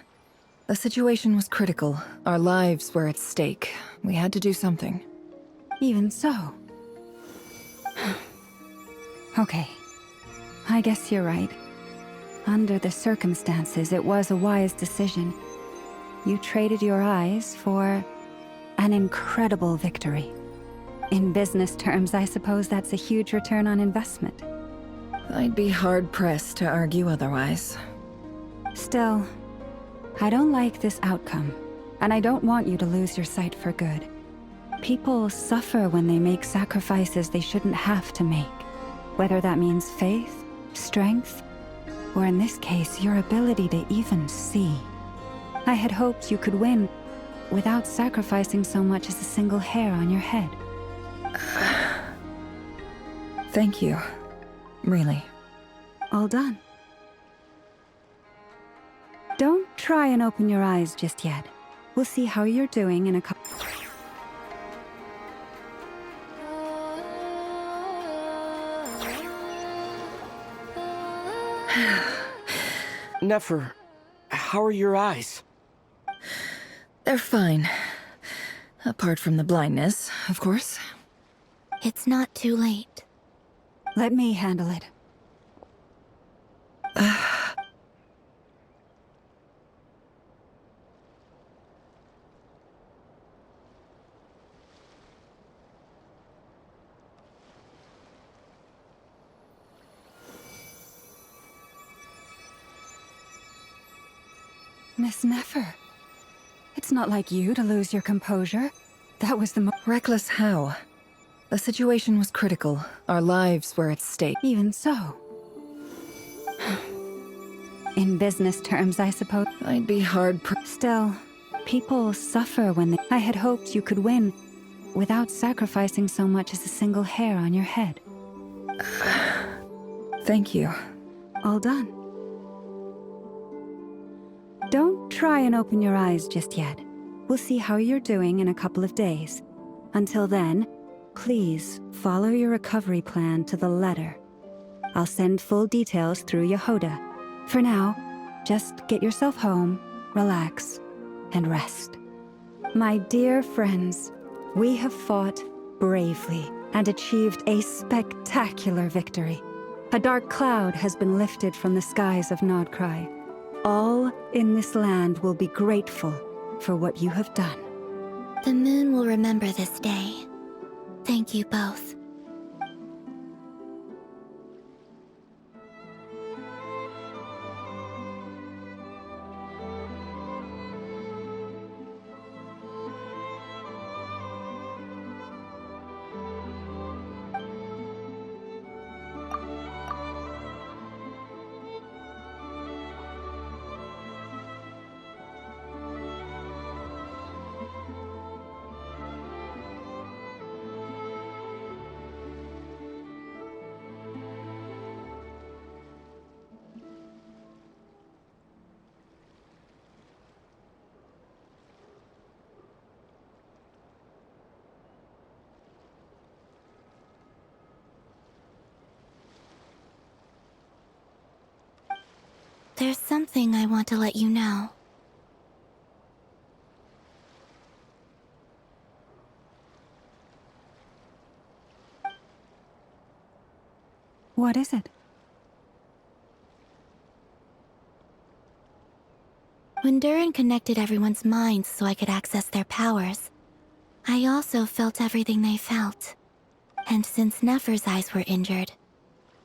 The situation was critical. Our lives were at stake. We had to do something. Even so. Okay. I guess you're right. Under the circumstances, it was a wise decision. You traded your eyes for an incredible victory. In business terms, I suppose that's a huge return on investment. I'd be hard-pressed to argue otherwise. Still, I don't like this outcome, and I don't want you to lose your sight for good. People suffer when they make sacrifices they shouldn't have to make, whether that means faith, strength, or in this case, your ability to even see. I had hoped you could win without sacrificing so much as a single hair on your head. Thank you. Really. All done. Don't try and open your eyes just yet. We'll see how you're doing in a couple... Nefer, how are your eyes? They're fine. Apart from the blindness, of course. It's not too late. Let me handle it. Miss Nefer. It's not like you to lose your composure. That was the Reckless how? The situation was critical. Our lives were at stake. Even so. In business terms, I suppose. I'd be Still, people suffer when they... I had hoped you could win without sacrificing so much as a single hair on your head. Thank you. All done. Don't try and open your eyes just yet. We'll see how you're doing in a couple of days. Until then, please follow your recovery plan to the letter. I'll send full details through Yehoda. For now, just get yourself home, relax, and rest. My dear friends, we have fought bravely and achieved a spectacular victory. A dark cloud has been lifted from the skies of Nodcry. All in this land will be grateful for what you have done. The moon will remember this day. Thank you both. There's something I want to let you know. What is it? When Durin connected everyone's minds so I could access their powers, I also felt everything they felt. And since Nefer's eyes were injured,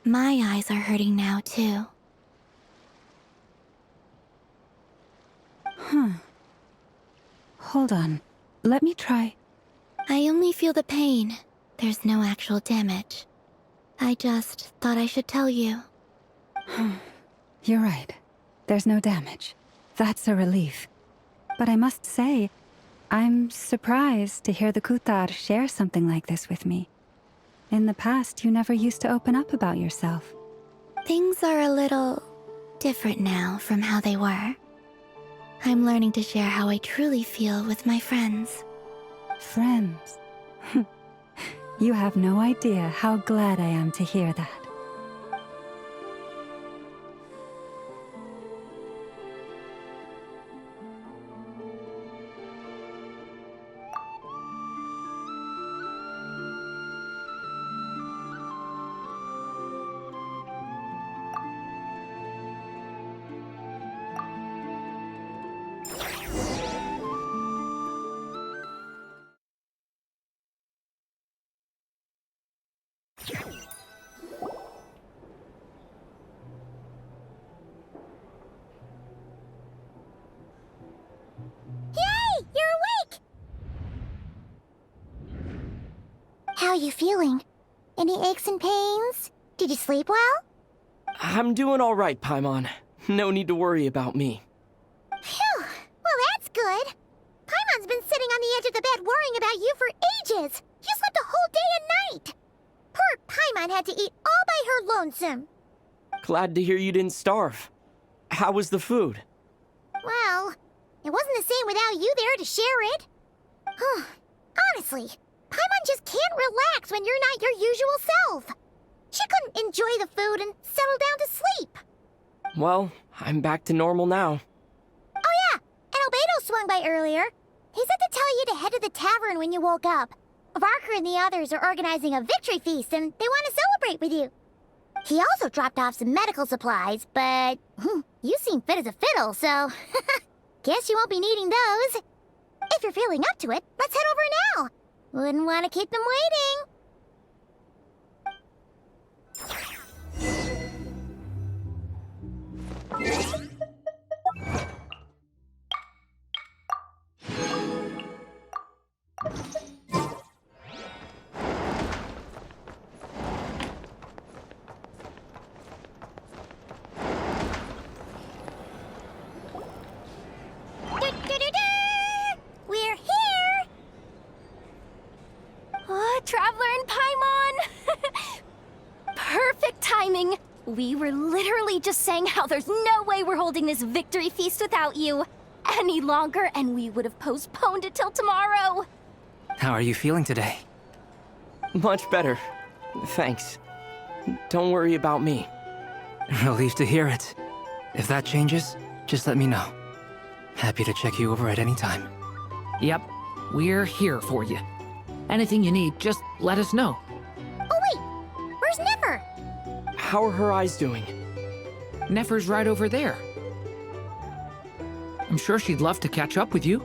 my eyes are hurting now too. Hold on. Let me try. I only feel the pain. There's no actual damage. I just thought I should tell you. You're right. There's no damage. That's a relief. But I must say, I'm surprised to hear the Kutar share something like this with me. In the past, you never used to open up about yourself. Things are a little different now from how they were. I'm learning to share how I truly feel with my friends. Friends? You have no idea how glad I am to hear that. Yay! You're awake! How are you feeling? Any aches and pains? Did you sleep well? I'm doing all right, Paimon. No need to worry about me. Phew! Well, that's good. Paimon's been sitting on the edge of the bed worrying about you for ages. You slept a whole day and night. Poor Paimon had to eat all by her lonesome. Glad to hear you didn't starve. How was the food? Well, it wasn't the same without you there to share it. Honestly, Paimon just can't relax when you're not your usual self. She couldn't enjoy the food and settle down to sleep. Well, I'm back to normal now. Oh yeah, and Albedo swung by earlier. He said to tell you to head to the tavern when you woke up. Varker and the others are organizing a victory feast and they want to celebrate with you. He also dropped off some medical supplies, but you seem fit as a fiddle, so guess you won't be needing those. If you're feeling up to it, let's head over now. Wouldn't want to keep them waiting. We're here! Oh, Traveler and Paimon! Perfect timing! We were literally just saying how there's no way we're holding this victory feast without you any longer, and we would have postponed it till tomorrow. How are you feeling today? Much better. Thanks. Don't worry about me. Relieved to hear it. If that changes, just let me know. Happy to check you over at any time. Yep, we're here for you. Anything you need, just let us know. Oh wait, where's Nefer? How are her eyes doing? Nefer's right over there. I'm sure she'd love to catch up with you.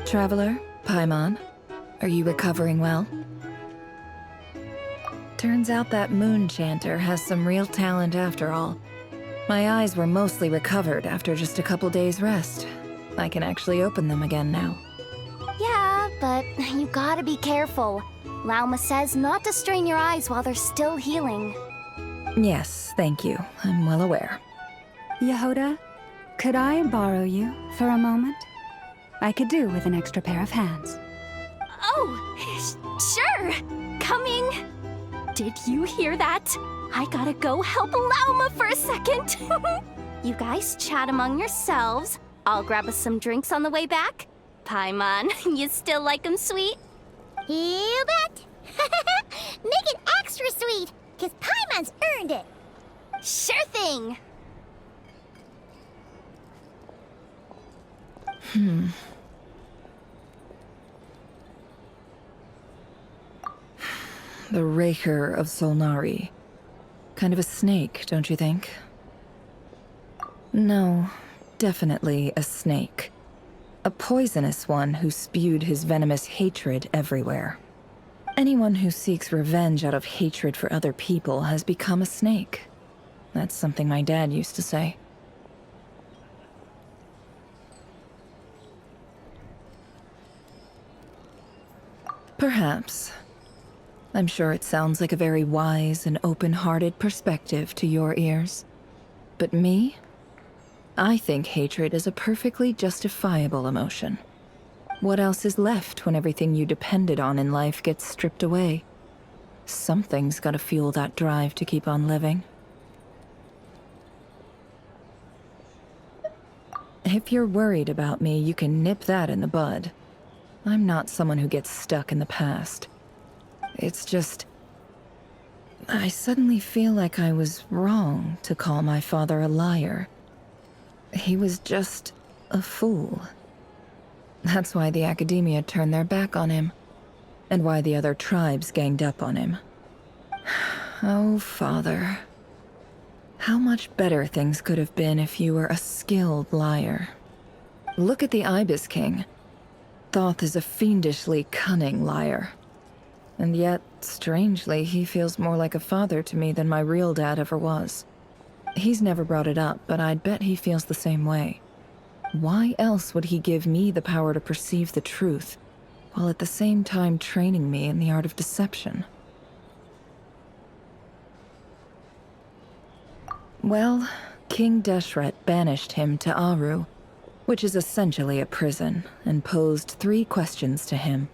Traveler, Paimon, are you recovering well? Turns out that moon chanter has some real talent after all. My eyes were mostly recovered after just a couple days' rest. I can actually open them again now. Yeah, but you gotta be careful. Lauma says not to strain your eyes while they're still healing. Yes, thank you. I'm well aware. Yehoda, could I borrow you for a moment? I could do with an extra pair of hands. Oh, sure! Coming! Did you hear that? I gotta go help Lauma for a second. You guys chat among yourselves. I'll grab us some drinks on the way back. Paimon, you still like 'em sweet? You bet! Make it extra sweet, because Paimon's earned it. Sure thing! The Raker of Solnari. Kind of a snake, don't you think? No, definitely a snake. A poisonous one who spewed his venomous hatred everywhere. Anyone who seeks revenge out of hatred for other people has become a snake. That's something my dad used to say. Perhaps. I'm sure it sounds like a very wise and open-hearted perspective to your ears. But me? I think hatred is a perfectly justifiable emotion. What else is left when everything you depended on in life gets stripped away? Something's gotta fuel that drive to keep on living. If you're worried about me, you can nip that in the bud. I'm not someone who gets stuck in the past. It's just... I suddenly feel like I was wrong to call my father a liar. He was just a fool. That's why the academia turned their back on him, and why the other tribes ganged up on him. Oh, Father. How much better things could have been if you were a skilled liar. Look at the Ibis King. Thoth is a fiendishly cunning liar. And yet, strangely, he feels more like a father to me than my real dad ever was. He's never brought it up, but I'd bet he feels the same way. Why else would he give me the power to perceive the truth, while at the same time training me in the art of deception? Well, King Deshret banished him to Aru, which is essentially a prison, and posed 3 questions to him.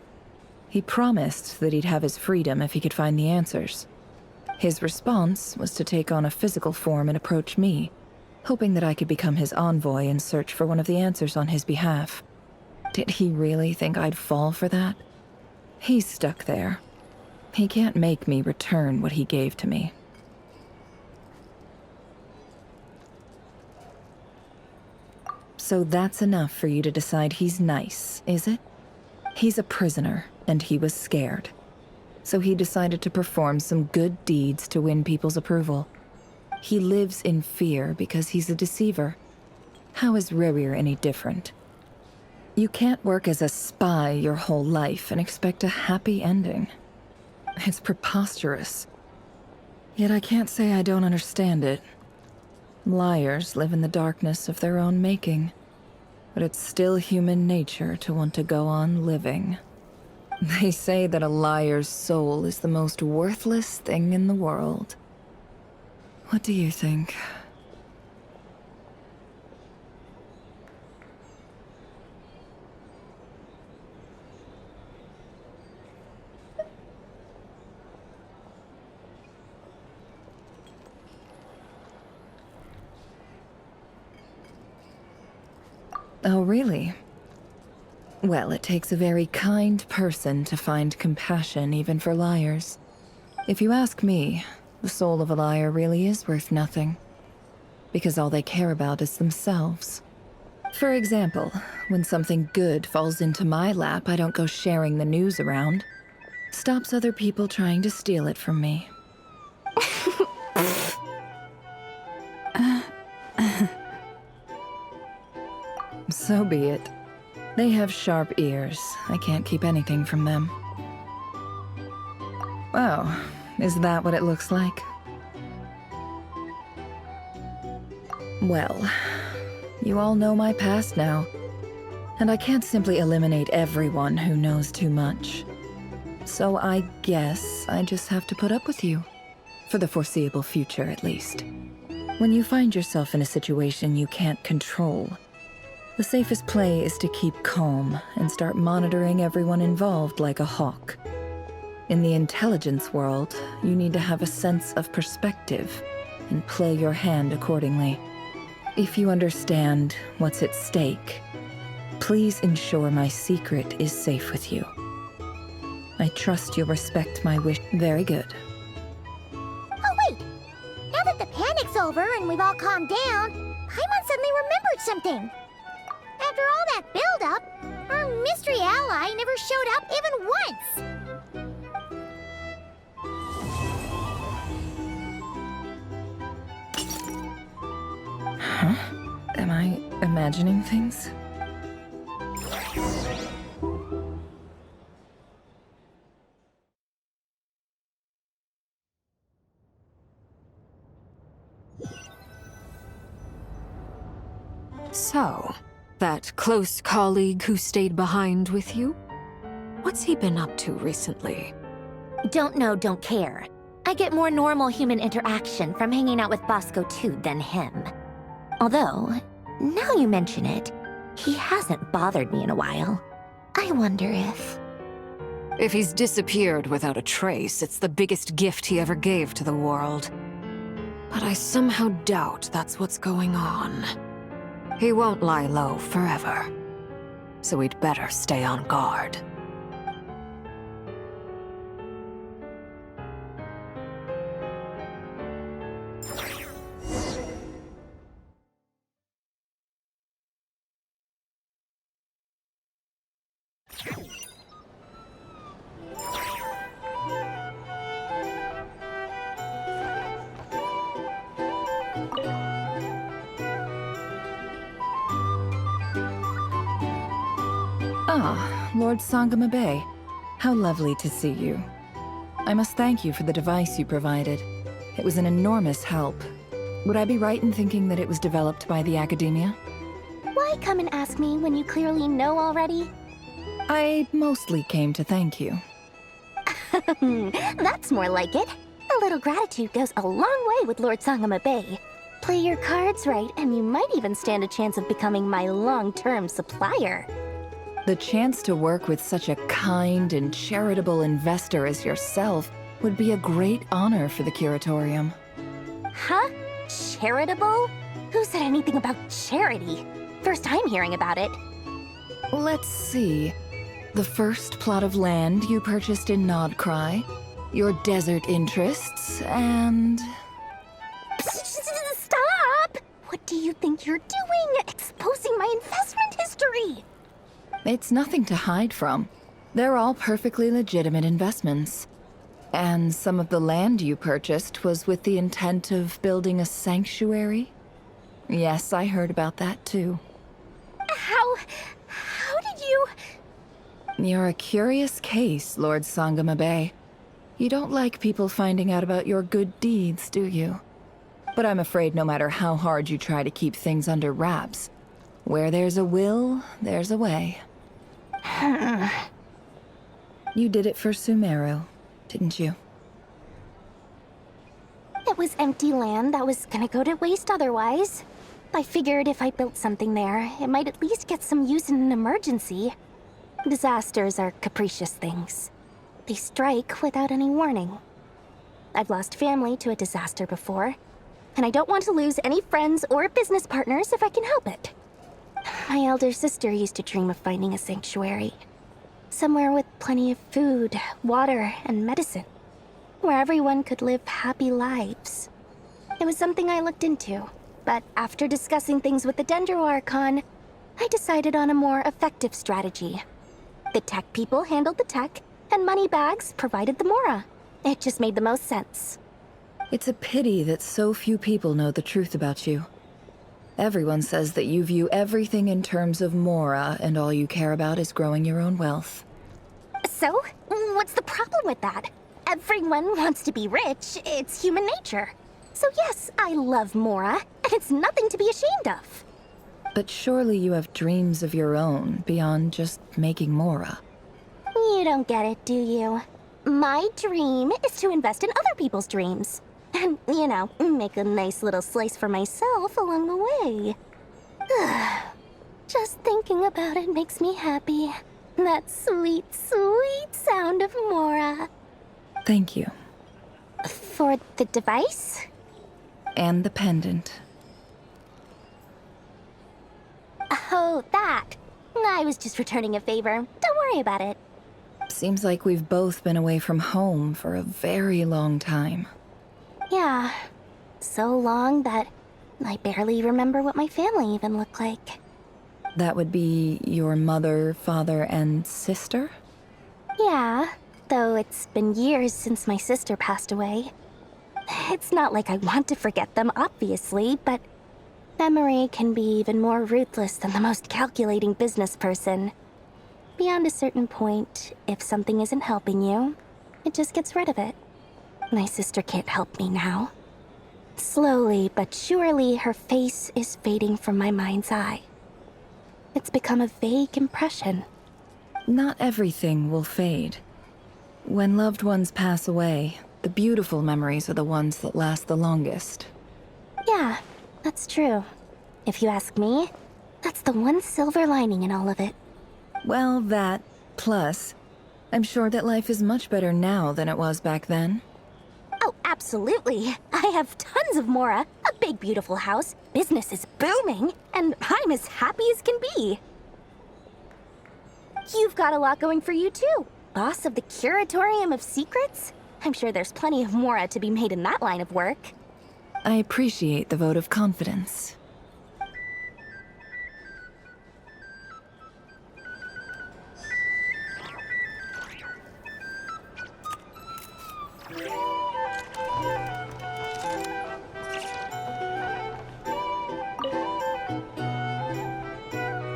He promised that he'd have his freedom if he could find the answers. His response was to take on a physical form and approach me, hoping that I could become his envoy and search for one of the answers on his behalf. Did he really think I'd fall for that? He's stuck there. He can't make me return what he gave to me. So that's enough for you to decide he's nice, is it? He's a prisoner, and he was scared. So he decided to perform some good deeds to win people's approval. He lives in fear because he's a deceiver. How is Rerir any different? You can't work as a spy your whole life and expect a happy ending. It's preposterous. Yet I can't say I don't understand it. Liars live in the darkness of their own making, but it's still human nature to want to go on living. They say that a liar's soul is the most worthless thing in the world. What do you think? Oh, really? Well, it takes a very kind person to find compassion even for liars. If you ask me, the soul of a liar really is worth nothing. Because all they care about is themselves. For example, when something good falls into my lap, I don't go sharing the news around. Stops other people trying to steal it from me. So be it. They have sharp ears. I can't keep anything from them. Oh, is that what it looks like? Well, you all know my past now, and I can't simply eliminate everyone who knows too much. So I guess I just have to put up with you. For the foreseeable future, at least. When you find yourself in a situation you can't control, the safest play is to keep calm and start monitoring everyone involved like a hawk. In the intelligence world, you need to have a sense of perspective and play your hand accordingly. If you understand what's at stake, please ensure my secret is safe with you. I trust you'll respect my wish. Very good. Oh, wait! Now that the panic's over and we've all calmed down, Paimon suddenly remembered something. After all that build-up, our mystery ally never showed up even once. Huh? Am I imagining things? So, that close colleague who stayed behind with you? What's he been up to recently? Don't know, don't care. I get more normal human interaction from hanging out with Bosco too than him. Although, now you mention it, he hasn't bothered me in a while. I wonder if... If he's disappeared without a trace, it's the biggest gift he ever gave to the world. But I somehow doubt that's what's going on. He won't lie low forever. So we'd better stay on guard. Ah, Lord Sangama Bay. How lovely to see you. I must thank you for the device you provided. It was an enormous help. Would I be right in thinking that it was developed by the Academia? Why come and ask me when you clearly know already? I mostly came to thank you. That's more like it. A little gratitude goes a long way with Lord Sangama Bay. Play your cards right, and you might even stand a chance of becoming my long-term supplier. The chance to work with such a kind and charitable investor as yourself would be a great honor for the Curatorium. Huh? Charitable? Who said anything about charity? First time hearing about it. Let's see. The first plot of land you purchased in Nodcry, your desert interests, and... Stop! What do you think you're doing? Exposing my investment history! It's nothing to hide from. They're all perfectly legitimate investments. And some of the land you purchased was with the intent of building a sanctuary? Yes, I heard about that too. How did you... You're a curious case, Lord Sangama Bay. You don't like people finding out about your good deeds, do you? But I'm afraid no matter how hard you try to keep things under wraps, where there's a will, there's a way. You did it for Sumeru, didn't you? It was empty land that was gonna go to waste otherwise. I figured if I built something there, it might at least get some use in an emergency. Disasters are capricious things. They strike without any warning. I've lost family to a disaster before, and I don't want to lose any friends or business partners if I can help it. My elder sister used to dream of finding a sanctuary. Somewhere with plenty of food, water, and medicine. Where everyone could live happy lives. It was something I looked into, but after discussing things with the Dendro Archon, I decided on a more effective strategy. The tech people handled the tech, and Moneybags provided the Mora. It just made the most sense. It's a pity that so few people know the truth about you. Everyone says that you view everything in terms of Mora, and all you care about is growing your own wealth. So, what's the problem with that? Everyone wants to be rich. It's human nature. So yes, I love Mora, and it's nothing to be ashamed of. But surely you have dreams of your own beyond just making Mora. You don't get it, do you? My dream is to invest in other people's dreams. And, you know, make a nice little slice for myself along the way. Just thinking about it makes me happy. That sweet, sweet sound of Mora. Thank you. For the device? And the pendant. Oh, that. I was just returning a favor. Don't worry about it. Seems like we've both been away from home for a very long time. Yeah. So long that I barely remember what my family even looked like. That would be your mother, father, and sister? Yeah, though it's been years since my sister passed away. It's not like I want to forget them, obviously, but memory can be even more ruthless than the most calculating business person. Beyond a certain point, if something isn't helping you, it just gets rid of it. My sister can't help me now. Slowly but surely, her face is fading from my mind's eye. It's become a vague impression. Not everything will fade. When loved ones pass away, the beautiful memories are the ones that last the longest. Yeah, that's true. If you ask me, that's the one silver lining in all of it. Well, that, plus, I'm sure that life is much better now than it was back then. Oh, absolutely. I have tons of Mora, a big beautiful house, business is booming, and I'm as happy as can be. You've got a lot going for you too. Boss of the Curatorium of Secrets? I'm sure there's plenty of Mora to be made in that line of work. I appreciate the vote of confidence.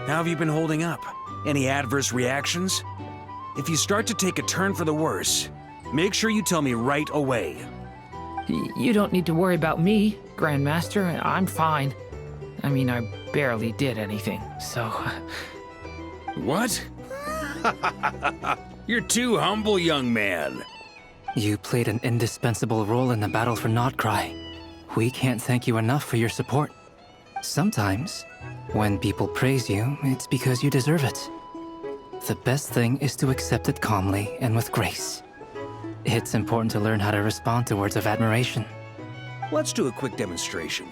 How have you been holding up? Any adverse reactions? If you start to take a turn for the worse, make sure you tell me right away. You don't need to worry about me, Grandmaster. I'm fine. I mean, I barely did anything, so... What? You're too humble, young man. You played an indispensable role in the battle for Notcry. We can't thank you enough for your support. Sometimes, when people praise you, it's because you deserve it. The best thing is to accept it calmly and with grace. It's important to learn how to respond to words of admiration. Let's do a quick demonstration.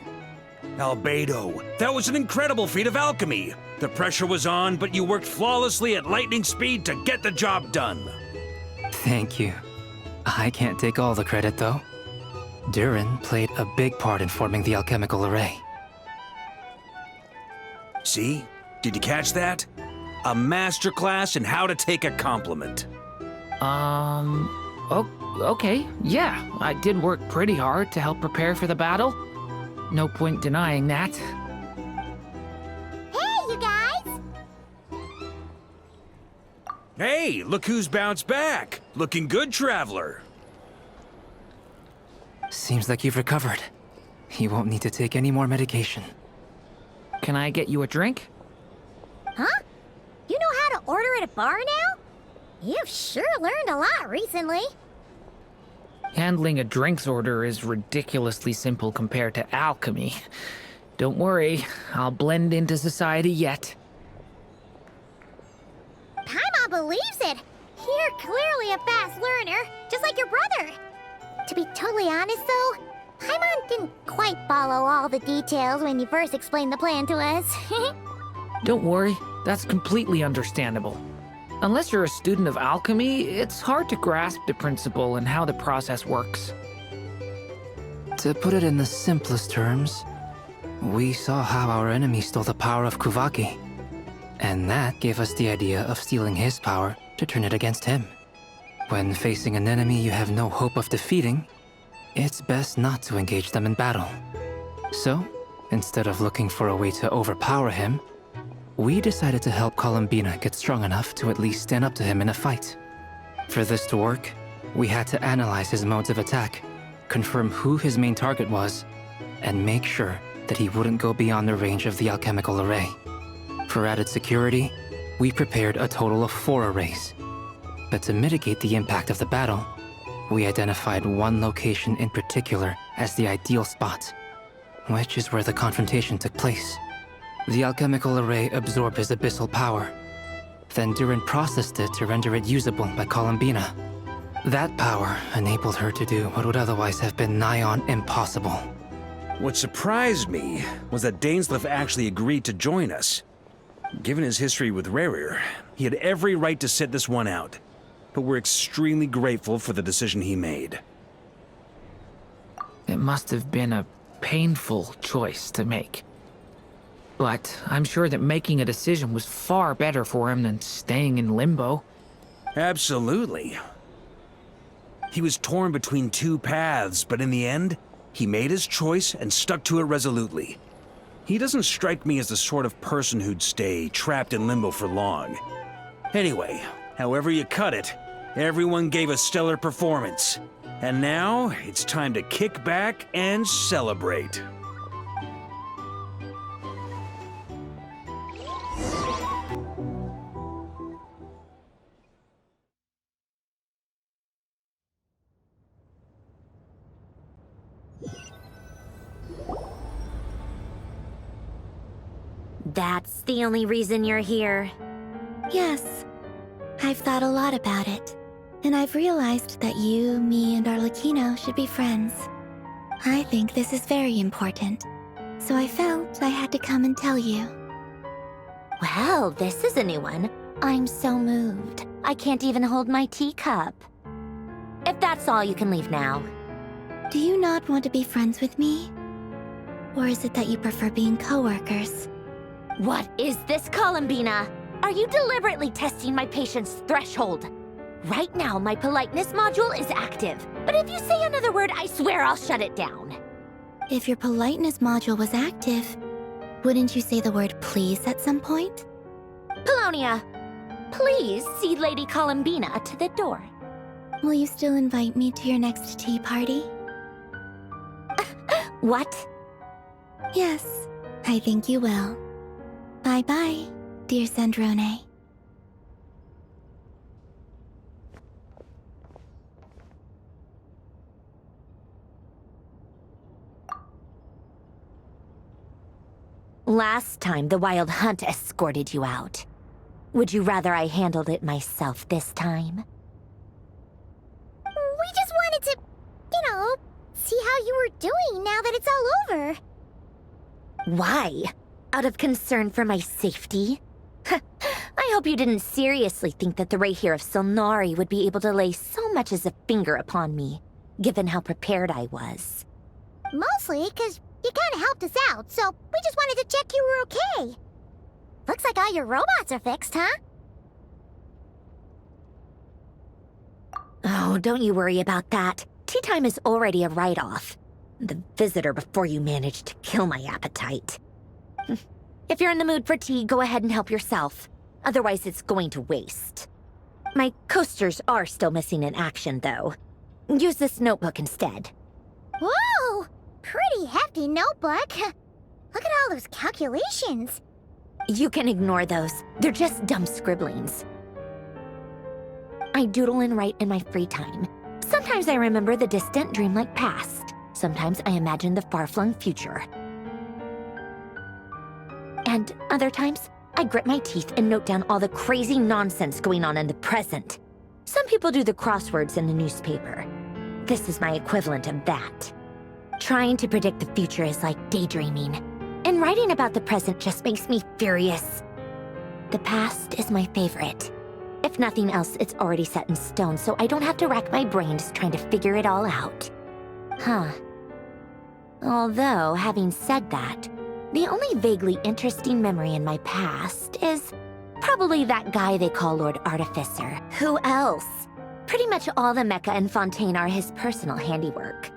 Albedo, that was an incredible feat of alchemy. The pressure was on, but you worked flawlessly at lightning speed to get the job done. Thank you. I can't take all the credit, though. Durin played a big part in forming the alchemical array. See? Did you catch that? A masterclass in how to take a compliment. Okay, yeah. I did work pretty hard to help prepare for the battle. No point denying that. Hey, you guys! Hey, look who's bounced back. Looking good, Traveler. Seems like you've recovered. You won't need to take any more medication. Can I get you a drink? Huh? You know how to order at a bar now? You've sure learned a lot recently. Handling a drinks order is ridiculously simple compared to alchemy. Don't worry, I'll blend into society yet. Paimon believes it. You're clearly a fast learner, just like your brother. To be totally honest, though, Paimon didn't quite follow all the details when you first explained the plan to us. Don't worry, that's completely understandable. Unless you're a student of alchemy, it's hard to grasp the principle and how the process works. To put it in the simplest terms, we saw how our enemy stole the power of Kuvaki. And that gave us the idea of stealing his power to turn it against him. When facing an enemy you have no hope of defeating, it's best not to engage them in battle. So, instead of looking for a way to overpower him, we decided to help Columbina get strong enough to at least stand up to him in a fight. For this to work, we had to analyze his modes of attack, confirm who his main target was, and make sure that he wouldn't go beyond the range of the alchemical array. For added security, we prepared a total of 4 arrays. But to mitigate the impact of the battle, we identified one location in particular as the ideal spot, which is where the confrontation took place. The alchemical array absorbed his abyssal power. Then Durin processed it to render it usable by Columbina. That power enabled her to do what would otherwise have been nigh on impossible. What surprised me was that Dainsleif actually agreed to join us. Given his history with Rerir, he had every right to sit this one out. But we're extremely grateful for the decision he made. It must have been a painful choice to make. But I'm sure that making a decision was far better for him than staying in limbo. Absolutely. He was torn between 2 paths, but in the end, he made his choice and stuck to it resolutely. He doesn't strike me as the sort of person who'd stay trapped in limbo for long. Anyway, however you cut it, everyone gave a stellar performance. And now, it's time to kick back and celebrate. That's the only reason you're here. Yes. I've thought a lot about it, and I've realized that you, me, and Arlecchino should be friends. I think this is very important, so I felt I had to come and tell you. Well, this is a new one. I'm so moved. I can't even hold my teacup. If that's all, you can leave now. Do you not want to be friends with me? Or is it that you prefer being coworkers? What is this, Columbina? Are you deliberately testing my patience threshold? Right now, my politeness module is active, but if you say another word, I swear I'll shut it down. If your politeness module was active, wouldn't you say the word please at some point? Polonia, please see Lady Columbina to the door. Will you still invite me to your next tea party? What? Yes, I think you will. Bye-bye, dear Sandrone. Last time, the Wild Hunt escorted you out. Would you rather I handled it myself this time? We just wanted to, see how you were doing now that it's all over. Why? Out of concern for my safety? I hope you didn't seriously think that the Rayhir of Solnari would be able to lay so much as a finger upon me, given how prepared I was. Mostly because you kind of helped us out, so we just wanted to check you were okay. Looks like all your robots are fixed, huh? Oh, don't you worry about that. Tea time is already a write-off. The visitor before you managed to kill my appetite. If you're in the mood for tea, go ahead and help yourself. Otherwise, it's going to waste. My coasters are still missing in action, though. Use this notebook instead. Whoa! Pretty hefty notebook. Look at all those calculations. You can ignore those. They're just dumb scribblings. I doodle and write in my free time. Sometimes I remember the distant dreamlike past. Sometimes I imagine the far-flung future. And other times, I grit my teeth and note down all the crazy nonsense going on in the present. Some people do the crosswords in the newspaper. This is my equivalent of that. Trying to predict the future is like daydreaming, and writing about the present just makes me furious. The past is my favorite. If nothing else, it's already set in stone, so I don't have to rack my brains trying to figure it all out. Huh. Although, having said that, the only vaguely interesting memory in my past is probably that guy they call Lord Artificer. Who else? Pretty much all the mecha and Fontaine are his personal handiwork.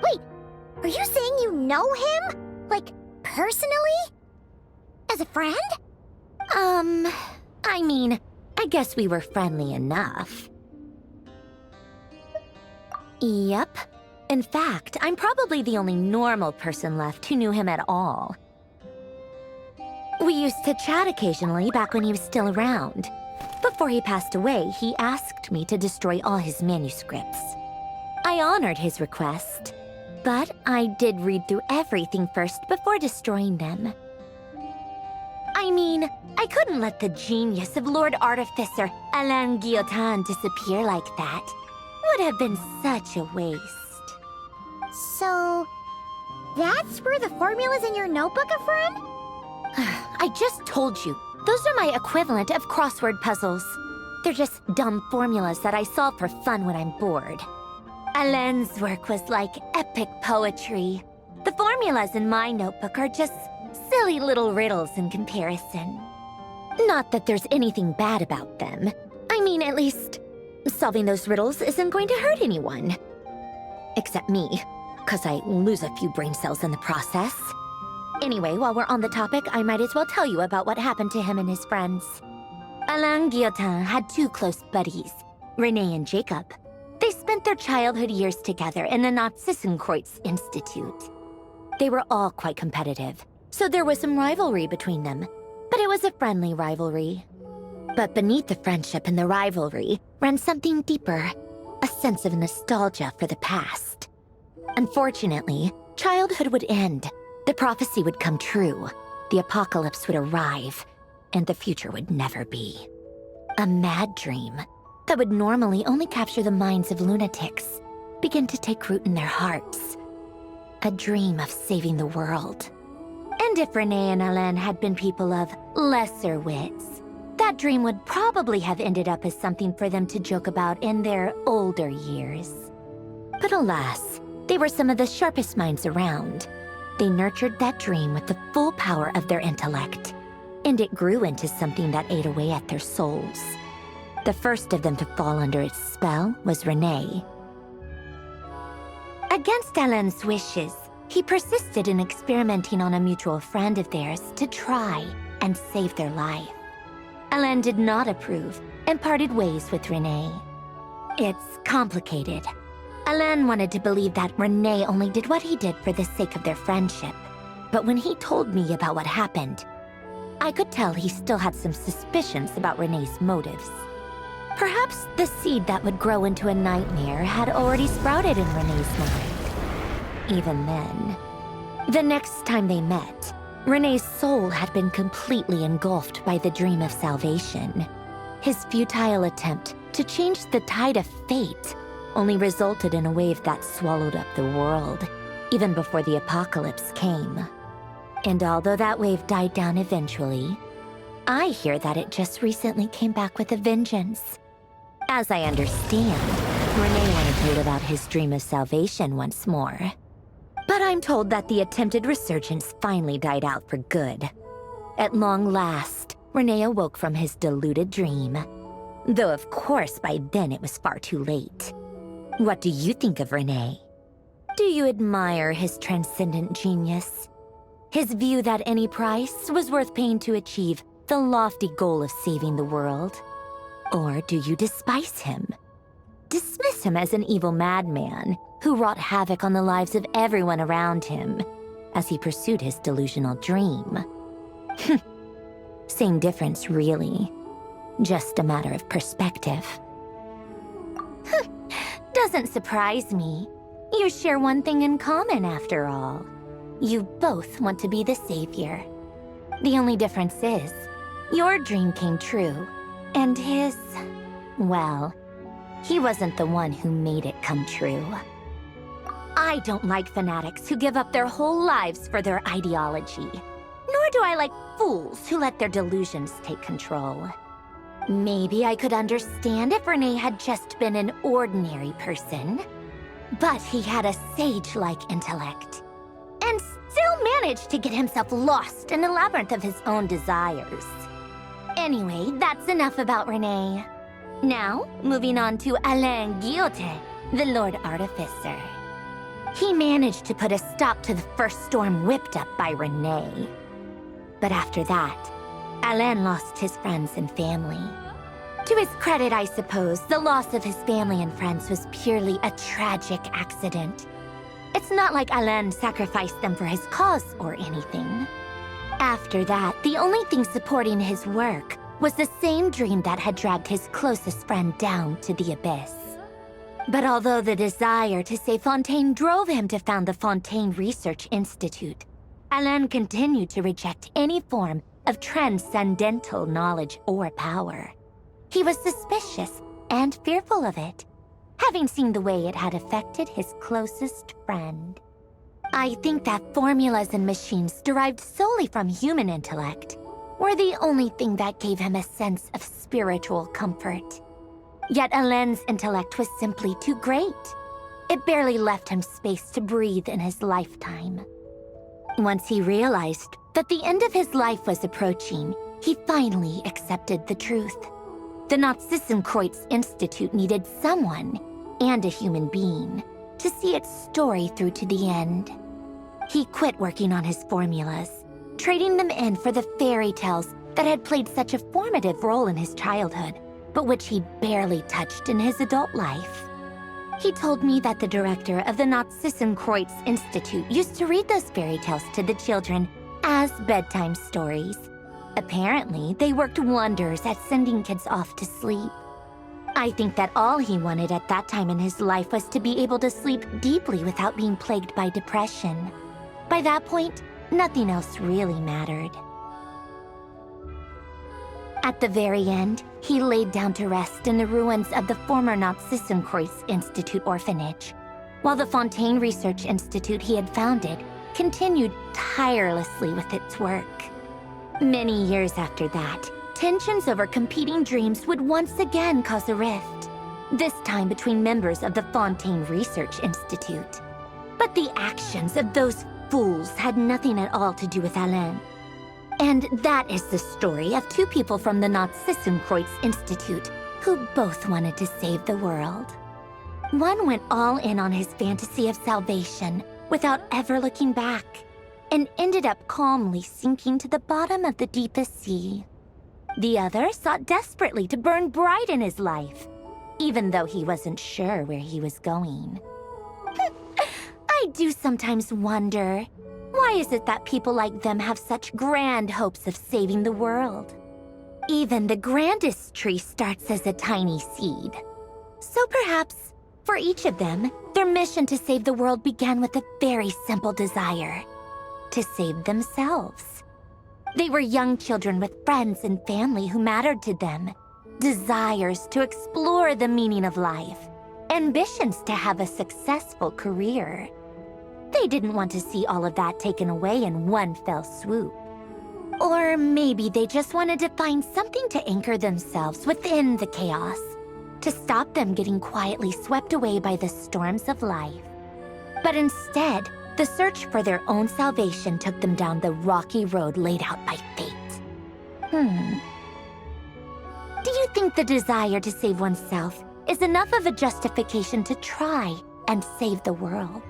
Wait, are you saying you know him? Like, personally? As a friend? I mean, I guess we were friendly enough. Yep. In fact, I'm probably the only normal person left who knew him at all. We used to chat occasionally back when he was still around. Before he passed away, he asked me to destroy all his manuscripts. I honored his request, but I did read through everything first before destroying them. I mean, I couldn't let the genius of Lord Artificer Alain Guillotin disappear like that. Would have been such a waste. So, that's where the formulas in your notebook are from? I just told you. Those are my equivalent of crossword puzzles. They're just dumb formulas that I solve for fun when I'm bored. Alain's work was like epic poetry. The formulas in my notebook are just silly little riddles in comparison. Not that there's anything bad about them. I mean, at least, solving those riddles isn't going to hurt anyone. Except me, because I lose a few brain cells in the process. Anyway, while we're on the topic, I might as well tell you about what happened to him and his friends. Alain Guillotin had two close buddies, Renee and Jacob. They spent their childhood years together in the Narzissenkreuz Institute. They were all quite competitive, so there was some rivalry between them, but it was a friendly rivalry. But beneath the friendship and the rivalry ran something deeper, a sense of nostalgia for the past. Unfortunately, childhood would end. The prophecy would come true. the apocalypse would arrive, and the future would never be. A mad dream that would normally only capture the minds of lunatics begin to take root in their hearts. A dream of saving the world. And if Renee and Alain had been people of lesser wits, that dream would probably have ended up as something for them to joke about in their older years. But alas, they were some of the sharpest minds around. They nurtured that dream with the full power of their intellect, and it grew into something that ate away at their souls. The first of them to fall under its spell was Renee. Against Alain's wishes, he persisted in experimenting on a mutual friend of theirs to try and save their life. Alain did not approve and parted ways with Renee. It's complicated. Alain wanted to believe that Renee only did what he did for the sake of their friendship. But when he told me about what happened, I could tell he still had some suspicions about Renee's motives. Perhaps the seed that would grow into a nightmare had already sprouted in Renee's mind. Even then, the next time they met, Renee's soul had been completely engulfed by the dream of salvation. His futile attempt to change the tide of fate only resulted in a wave that swallowed up the world, even before the apocalypse came. And although that wave died down eventually, I hear that it just recently came back with a vengeance. As I understand, Renee wanted to live out his dream of salvation once more. But I'm told that the attempted resurgence finally died out for good. At long last, Renee awoke from his deluded dream. Though of course by then it was far too late. What do you think of Renee? Do you admire his transcendent genius? His view that any price was worth paying to achieve the lofty goal of saving the world? Or do you despise him? Dismiss him as an evil madman who wrought havoc on the lives of everyone around him as he pursued his delusional dream. Same difference, really. Just a matter of perspective. Doesn't surprise me. You share one thing in common, after all. You both want to be the savior. The only difference is, your dream came true, and his, well, he wasn't the one who made it come true. I don't like fanatics who give up their whole lives for their ideology. Nor do I like fools who let their delusions take control. Maybe I could understand if Renee had just been an ordinary person. But he had a sage-like intellect, and still managed to get himself lost in a labyrinth of his own desires. Anyway, that's enough about Renee. Now, moving on to Alain Guillotin, the Lord Artificer. He managed to put a stop to the first storm whipped up by Renee. But after that, Alain lost his friends and family. To his credit, I suppose, the loss of his family and friends was purely a tragic accident. It's not like Alain sacrificed them for his cause or anything. After that, the only thing supporting his work was the same dream that had dragged his closest friend down to the abyss. But although the desire to save Fontaine drove him to found the Fontaine Research Institute, Alain continued to reject any form of transcendental knowledge or power. He was suspicious and fearful of it, having seen the way it had affected his closest friend. I think that formulas and machines derived solely from human intellect were the only thing that gave him a sense of spiritual comfort. Yet Alain's intellect was simply too great. It barely left him space to breathe in his lifetime. Once he realized that the end of his life was approaching, he finally accepted the truth. The Narzissenkreuz Institute needed someone, and a human being, to see its story through to the end. He quit working on his formulas, trading them in for the fairy tales that had played such a formative role in his childhood, but which he barely touched in his adult life. He told me that the director of the Narzissenkreuz Institute used to read those fairy tales to the children as bedtime stories. Apparently, they worked wonders at sending kids off to sleep. I think that all he wanted at that time in his life was to be able to sleep deeply without being plagued by depression. By that point, nothing else really mattered. At the very end, he laid down to rest in the ruins of the former Narzissenkreuz Institute orphanage, while the Fontaine Research Institute he had founded continued tirelessly with its work. Many years after that, tensions over competing dreams would once again cause a rift, this time between members of the Fontaine Research Institute. But the actions of those fools had nothing at all to do with Alain. And that is the story of two people from the Narzissenkreuz Institute who both wanted to save the world. One went all in on his fantasy of salvation without ever looking back, and ended up calmly sinking to the bottom of the deepest sea. The other sought desperately to burn bright in his life, even though he wasn't sure where he was going. I do sometimes wonder, why is it that people like them have such grand hopes of saving the world? Even the grandest tree starts as a tiny seed. So perhaps, for each of them, their mission to save the world began with a very simple desire: to save themselves. They were young children with friends and family who mattered to them, desires to explore the meaning of life, ambitions to have a successful career. They didn't want to see all of that taken away in one fell swoop. Or maybe they just wanted to find something to anchor themselves within the chaos, to stop them getting quietly swept away by the storms of life. But instead, the search for their own salvation took them down the rocky road laid out by fate. Do you think the desire to save oneself is enough of a justification to try and save the world?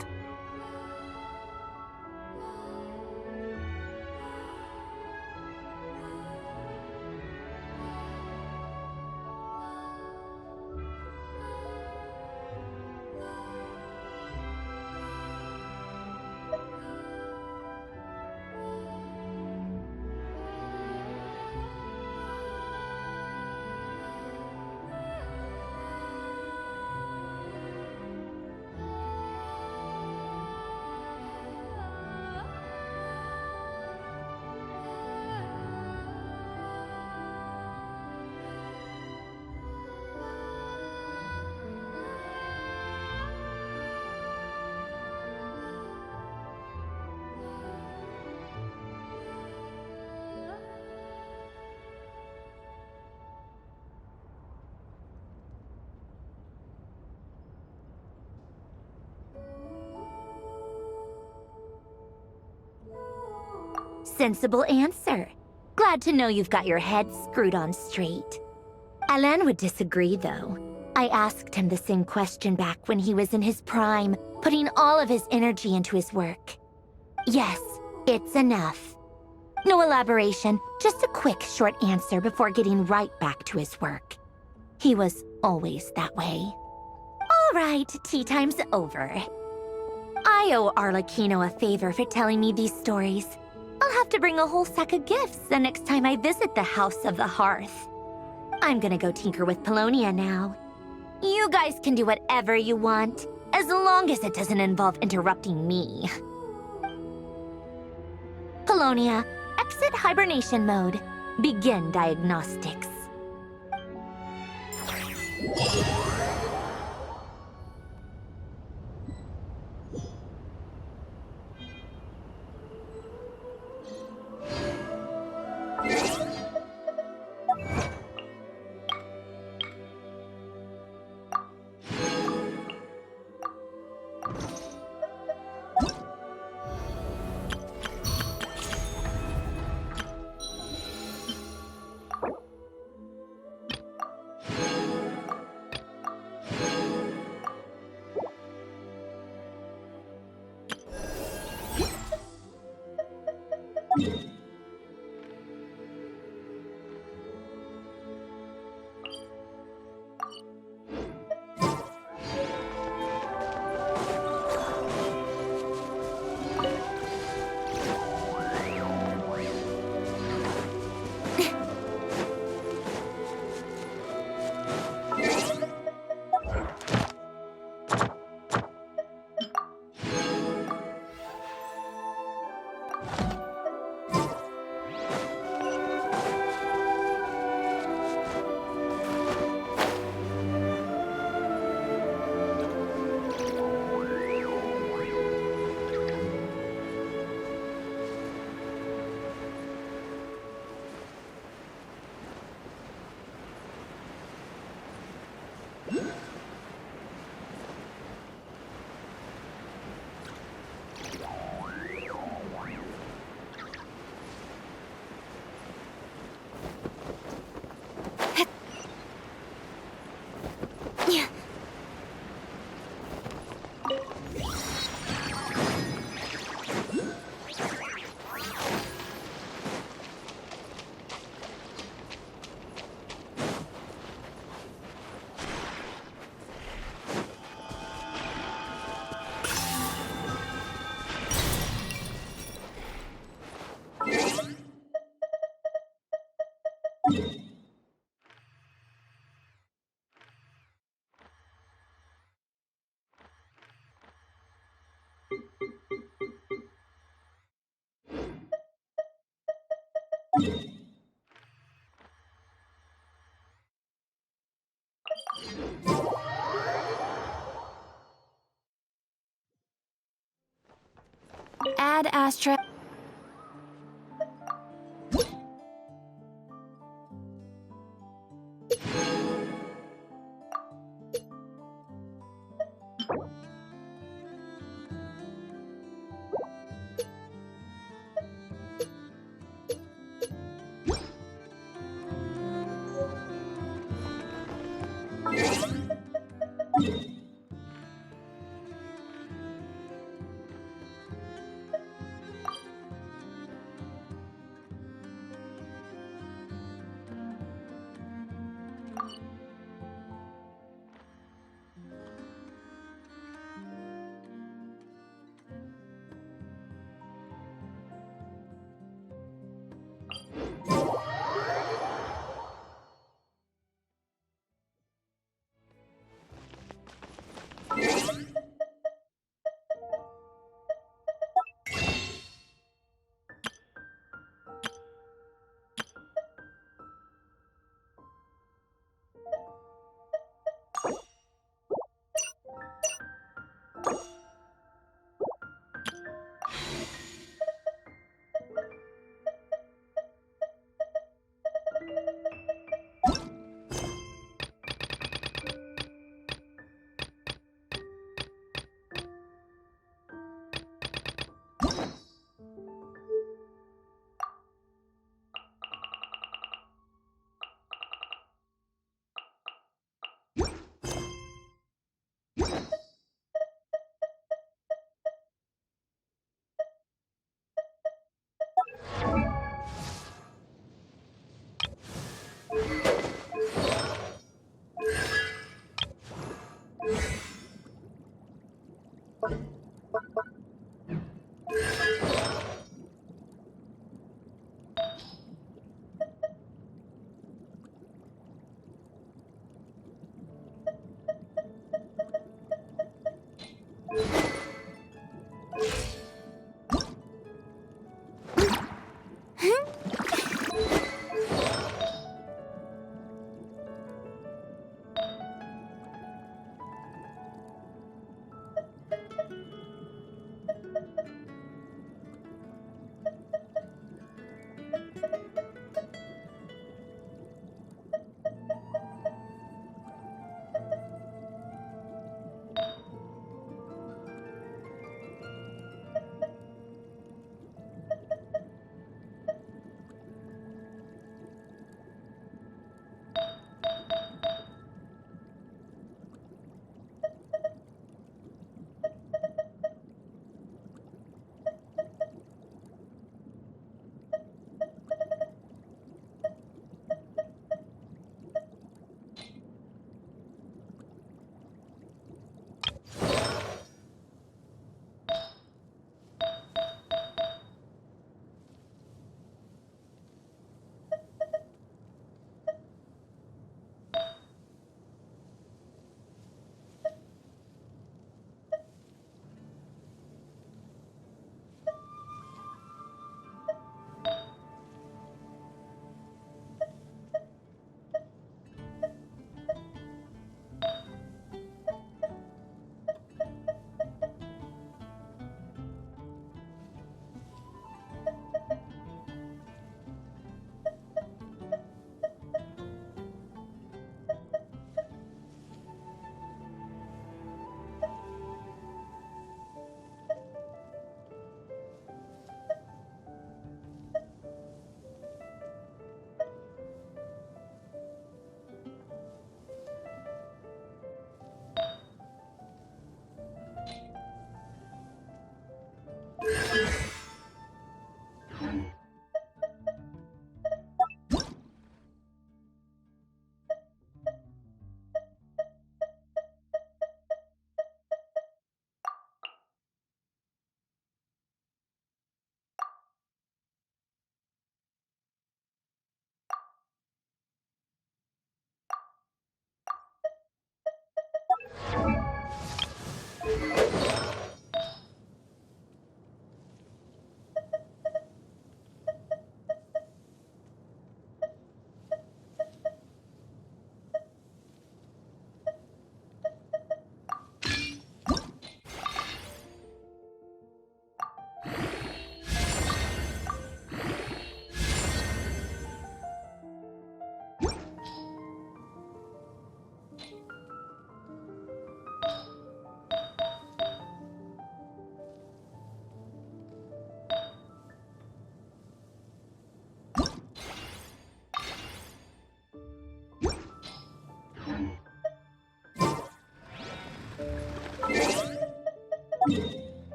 Sensible answer. Glad to know you've got your head screwed on straight. Alain would disagree, though. I asked him the same question back when he was in his prime, putting all of his energy into his work. Yes, it's enough. No elaboration, just a quick, short answer before getting right back to his work. He was always that way. All right, tea time's over. I owe Arlecchino a favor for telling me these stories. I'll have to bring a whole sack of gifts the next time I visit the House of the Hearth. I'm gonna go tinker with Polonia now. You guys can do whatever you want, as long as it doesn't involve interrupting me. Polonia, exit hibernation mode. Begin diagnostics. Add Astra.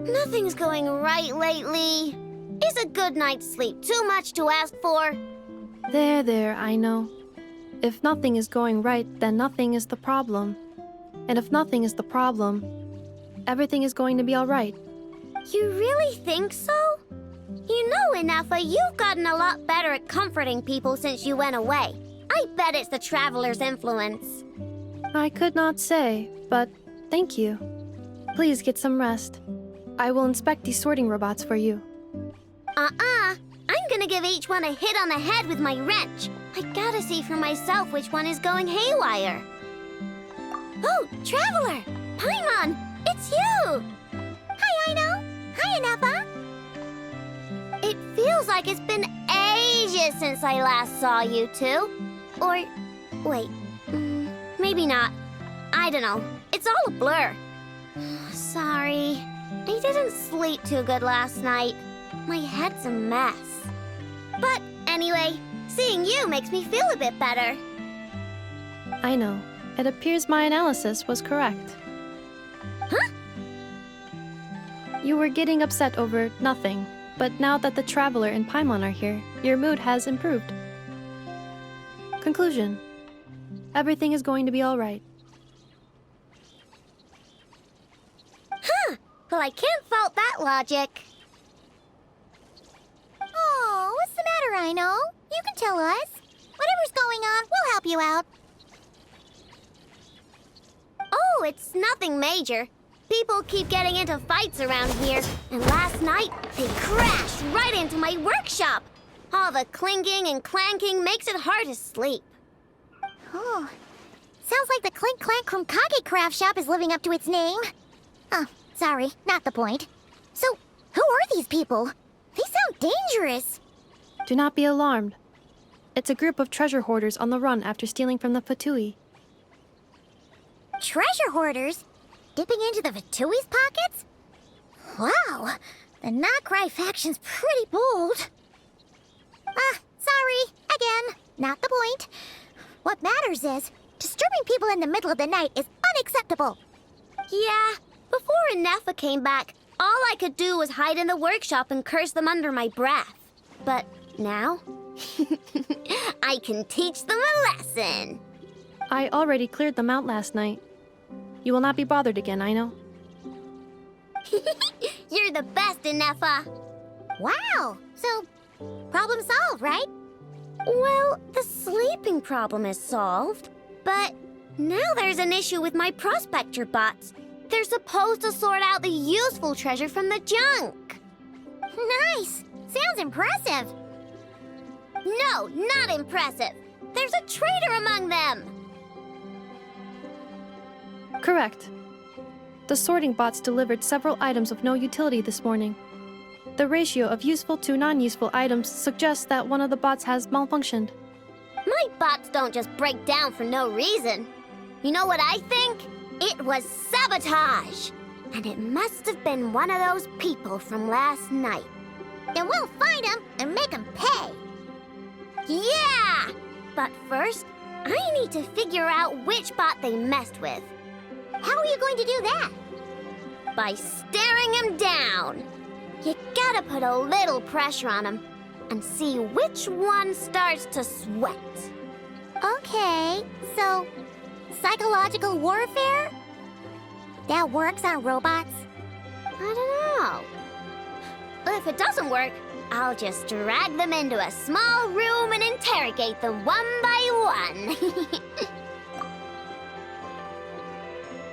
Nothing's going right lately. Is a good night's sleep too much to ask for? There, I know. If nothing is going right, then nothing is the problem. And if nothing is the problem, everything is going to be alright. You really think so? You know, Inafa, you've gotten a lot better at comforting people since you went away. I bet it's the Traveler's influence. I could not say, but thank you. Please get some rest. I will inspect these sorting robots for you. I'm gonna give each one a hit on the head with my wrench. I gotta see for myself which one is going haywire. Oh, Traveler! Paimon! It's you! Hi, Aino! Hi, Inafa! It feels like it's been ages since I last saw you two. Or, wait, maybe not. I don't know. It's all a blur. Sorry. I didn't sleep too good last night. My head's a mess. But anyway, seeing you makes me feel a bit better. I know. It appears my analysis was correct. Huh? You were getting upset over nothing, but now that the Traveler and Paimon are here, your mood has improved. Conclusion. Everything is going to be alright. Huh! Well, I can't fault that logic. Oh, what's the matter, Rhino? You can tell us. Whatever's going on, we'll help you out. Oh, it's nothing major. People keep getting into fights around here, and last night they crashed right into my workshop. All the clinking and clanking makes it hard to sleep. Oh, sounds like the Clink Clank Krumkage craft shop is living up to its name. Oh, sorry, not the point. So, who are these people? They sound dangerous. Do not be alarmed. It's a group of treasure hoarders on the run after stealing from the Fatui. Treasure hoarders? Dipping into the Vatui's pockets? Wow, the Not Cry faction's pretty bold. Sorry, again, not the point. What matters is, disturbing people in the middle of the night is unacceptable. Yeah, before Inefa came back, all I could do was hide in the workshop and curse them under my breath. But now, I can teach them a lesson. I already cleared them out last night. You will not be bothered again, I know. You're the best, Inefa. Wow, so problem solved, right? Well, the sleeping problem is solved, but now there's an issue with my prospector bots. They're supposed to sort out the useful treasure from the junk. Nice! Sounds impressive. No, not impressive. There's a traitor among them. Correct. The sorting bots delivered several items of no utility this morning. The ratio of useful to non-useful items suggests that one of the bots has malfunctioned. My bots don't just break down for no reason. You know what I think? It was sabotage. And it must have been one of those people from last night. Then we'll find them and make them pay. Yeah! But first, I need to figure out which bot they messed with. How are you going to do that? By staring him down. You gotta put a little pressure on him and see which one starts to sweat. Okay, so psychological warfare? That works on robots? I don't know. If it doesn't work, I'll just drag them into a small room and interrogate them one by one.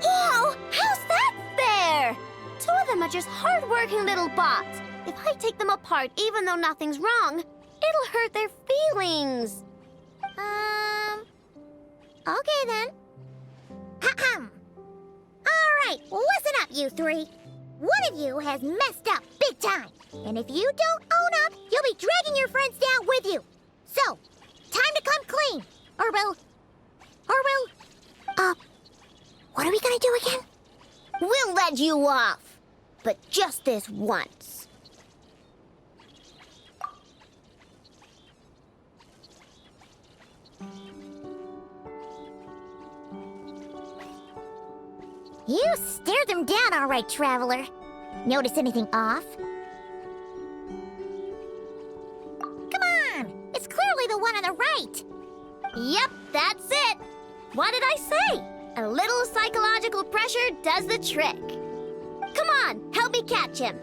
Whoa! How's that fair? Two of them are just hard-working little bots. If I take them apart, even though nothing's wrong, it'll hurt their feelings. Okay then. Ahem. All right, listen up, you three. One of you has messed up big time. And if you don't own up, you'll be dragging your friends down with you. So, time to come clean. Or we'll... what are we gonna do again? We'll let you off. But just this once. You stared them down all right, Traveler. Notice anything off? Come on! It's clearly the one on the right! Yep, that's it! What did I say? A little psychological pressure does the trick. Come on, help me catch him.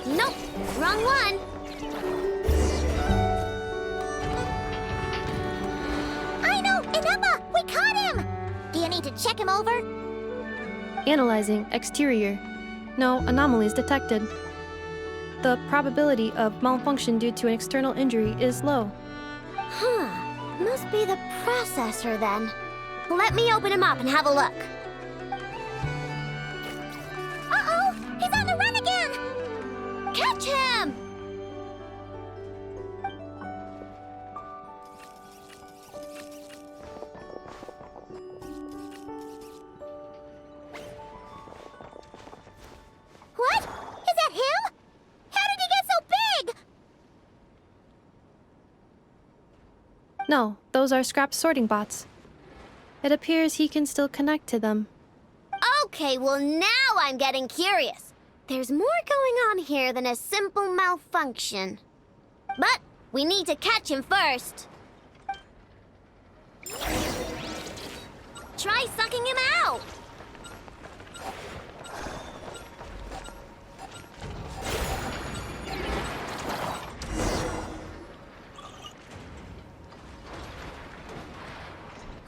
Nope, wrong one. I know, Ineppa, we caught him! Do you need to check him over? Analyzing exterior. No anomalies detected. The probability of malfunction due to an external injury is low. Huh. Must be the processor then. Let me open him up and have a look. Uh-oh! He's on the run again! Catch him! No, those are scrap sorting bots. It appears he can still connect to them. Okay, well now I'm getting curious. There's more going on here than a simple malfunction. But we need to catch him first. Try sucking him out!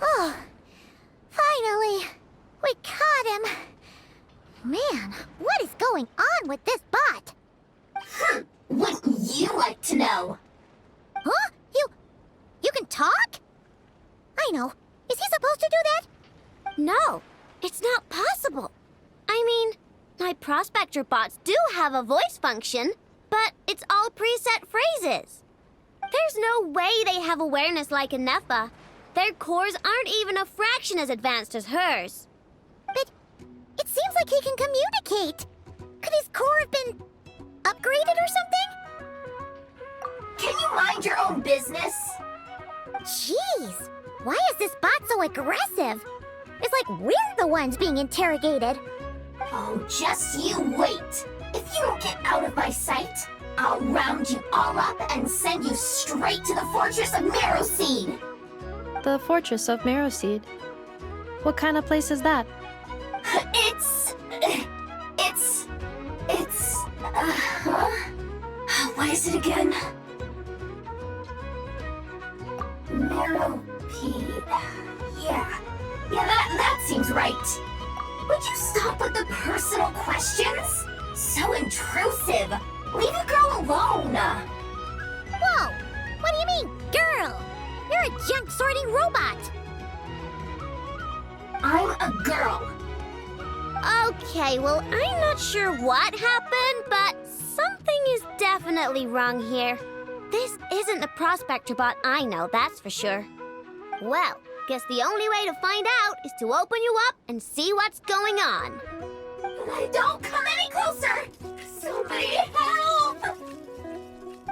Oh, finally! We caught him! Man, what is going on with this bot? Wouldn't you like to know? Huh? You can talk? I know. Is he supposed to do that? No, it's not possible. I mean, my prospector bots do have a voice function, but it's all preset phrases. There's no way they have awareness like a Nepha. Their cores aren't even a fraction as advanced as hers. But it seems like he can communicate. Could his core have been upgraded or something? Can you mind your own business? Jeez, why is this bot so aggressive? It's like we're the ones being interrogated. Oh, just you wait. If you don't get out of my sight, I'll round you all up and send you straight to the Fortress of Meroseed. The Fortress of Meroseed? What kind of place is that? What is it again? Meropede. Yeah, that seems right. Would you stop with the personal questions? So intrusive. Leave a girl alone. Whoa, what do you mean, girl? You're a junk sorting robot. I'm a girl. Okay, well, I'm not sure what happened, but something is definitely wrong here. This isn't the prospector bot I know, that's for sure. Well, guess the only way to find out is to open you up and see what's going on. Don't come any closer! Somebody help!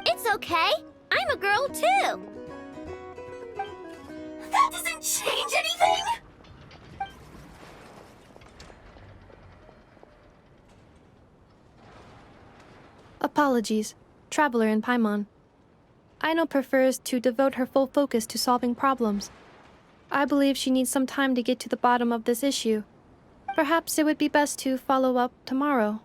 It's okay. I'm a girl too. That doesn't change anything! Apologies, Traveler in Paimon. Aino prefers to devote her full focus to solving problems. I believe she needs some time to get to the bottom of this issue. Perhaps it would be best to follow up tomorrow.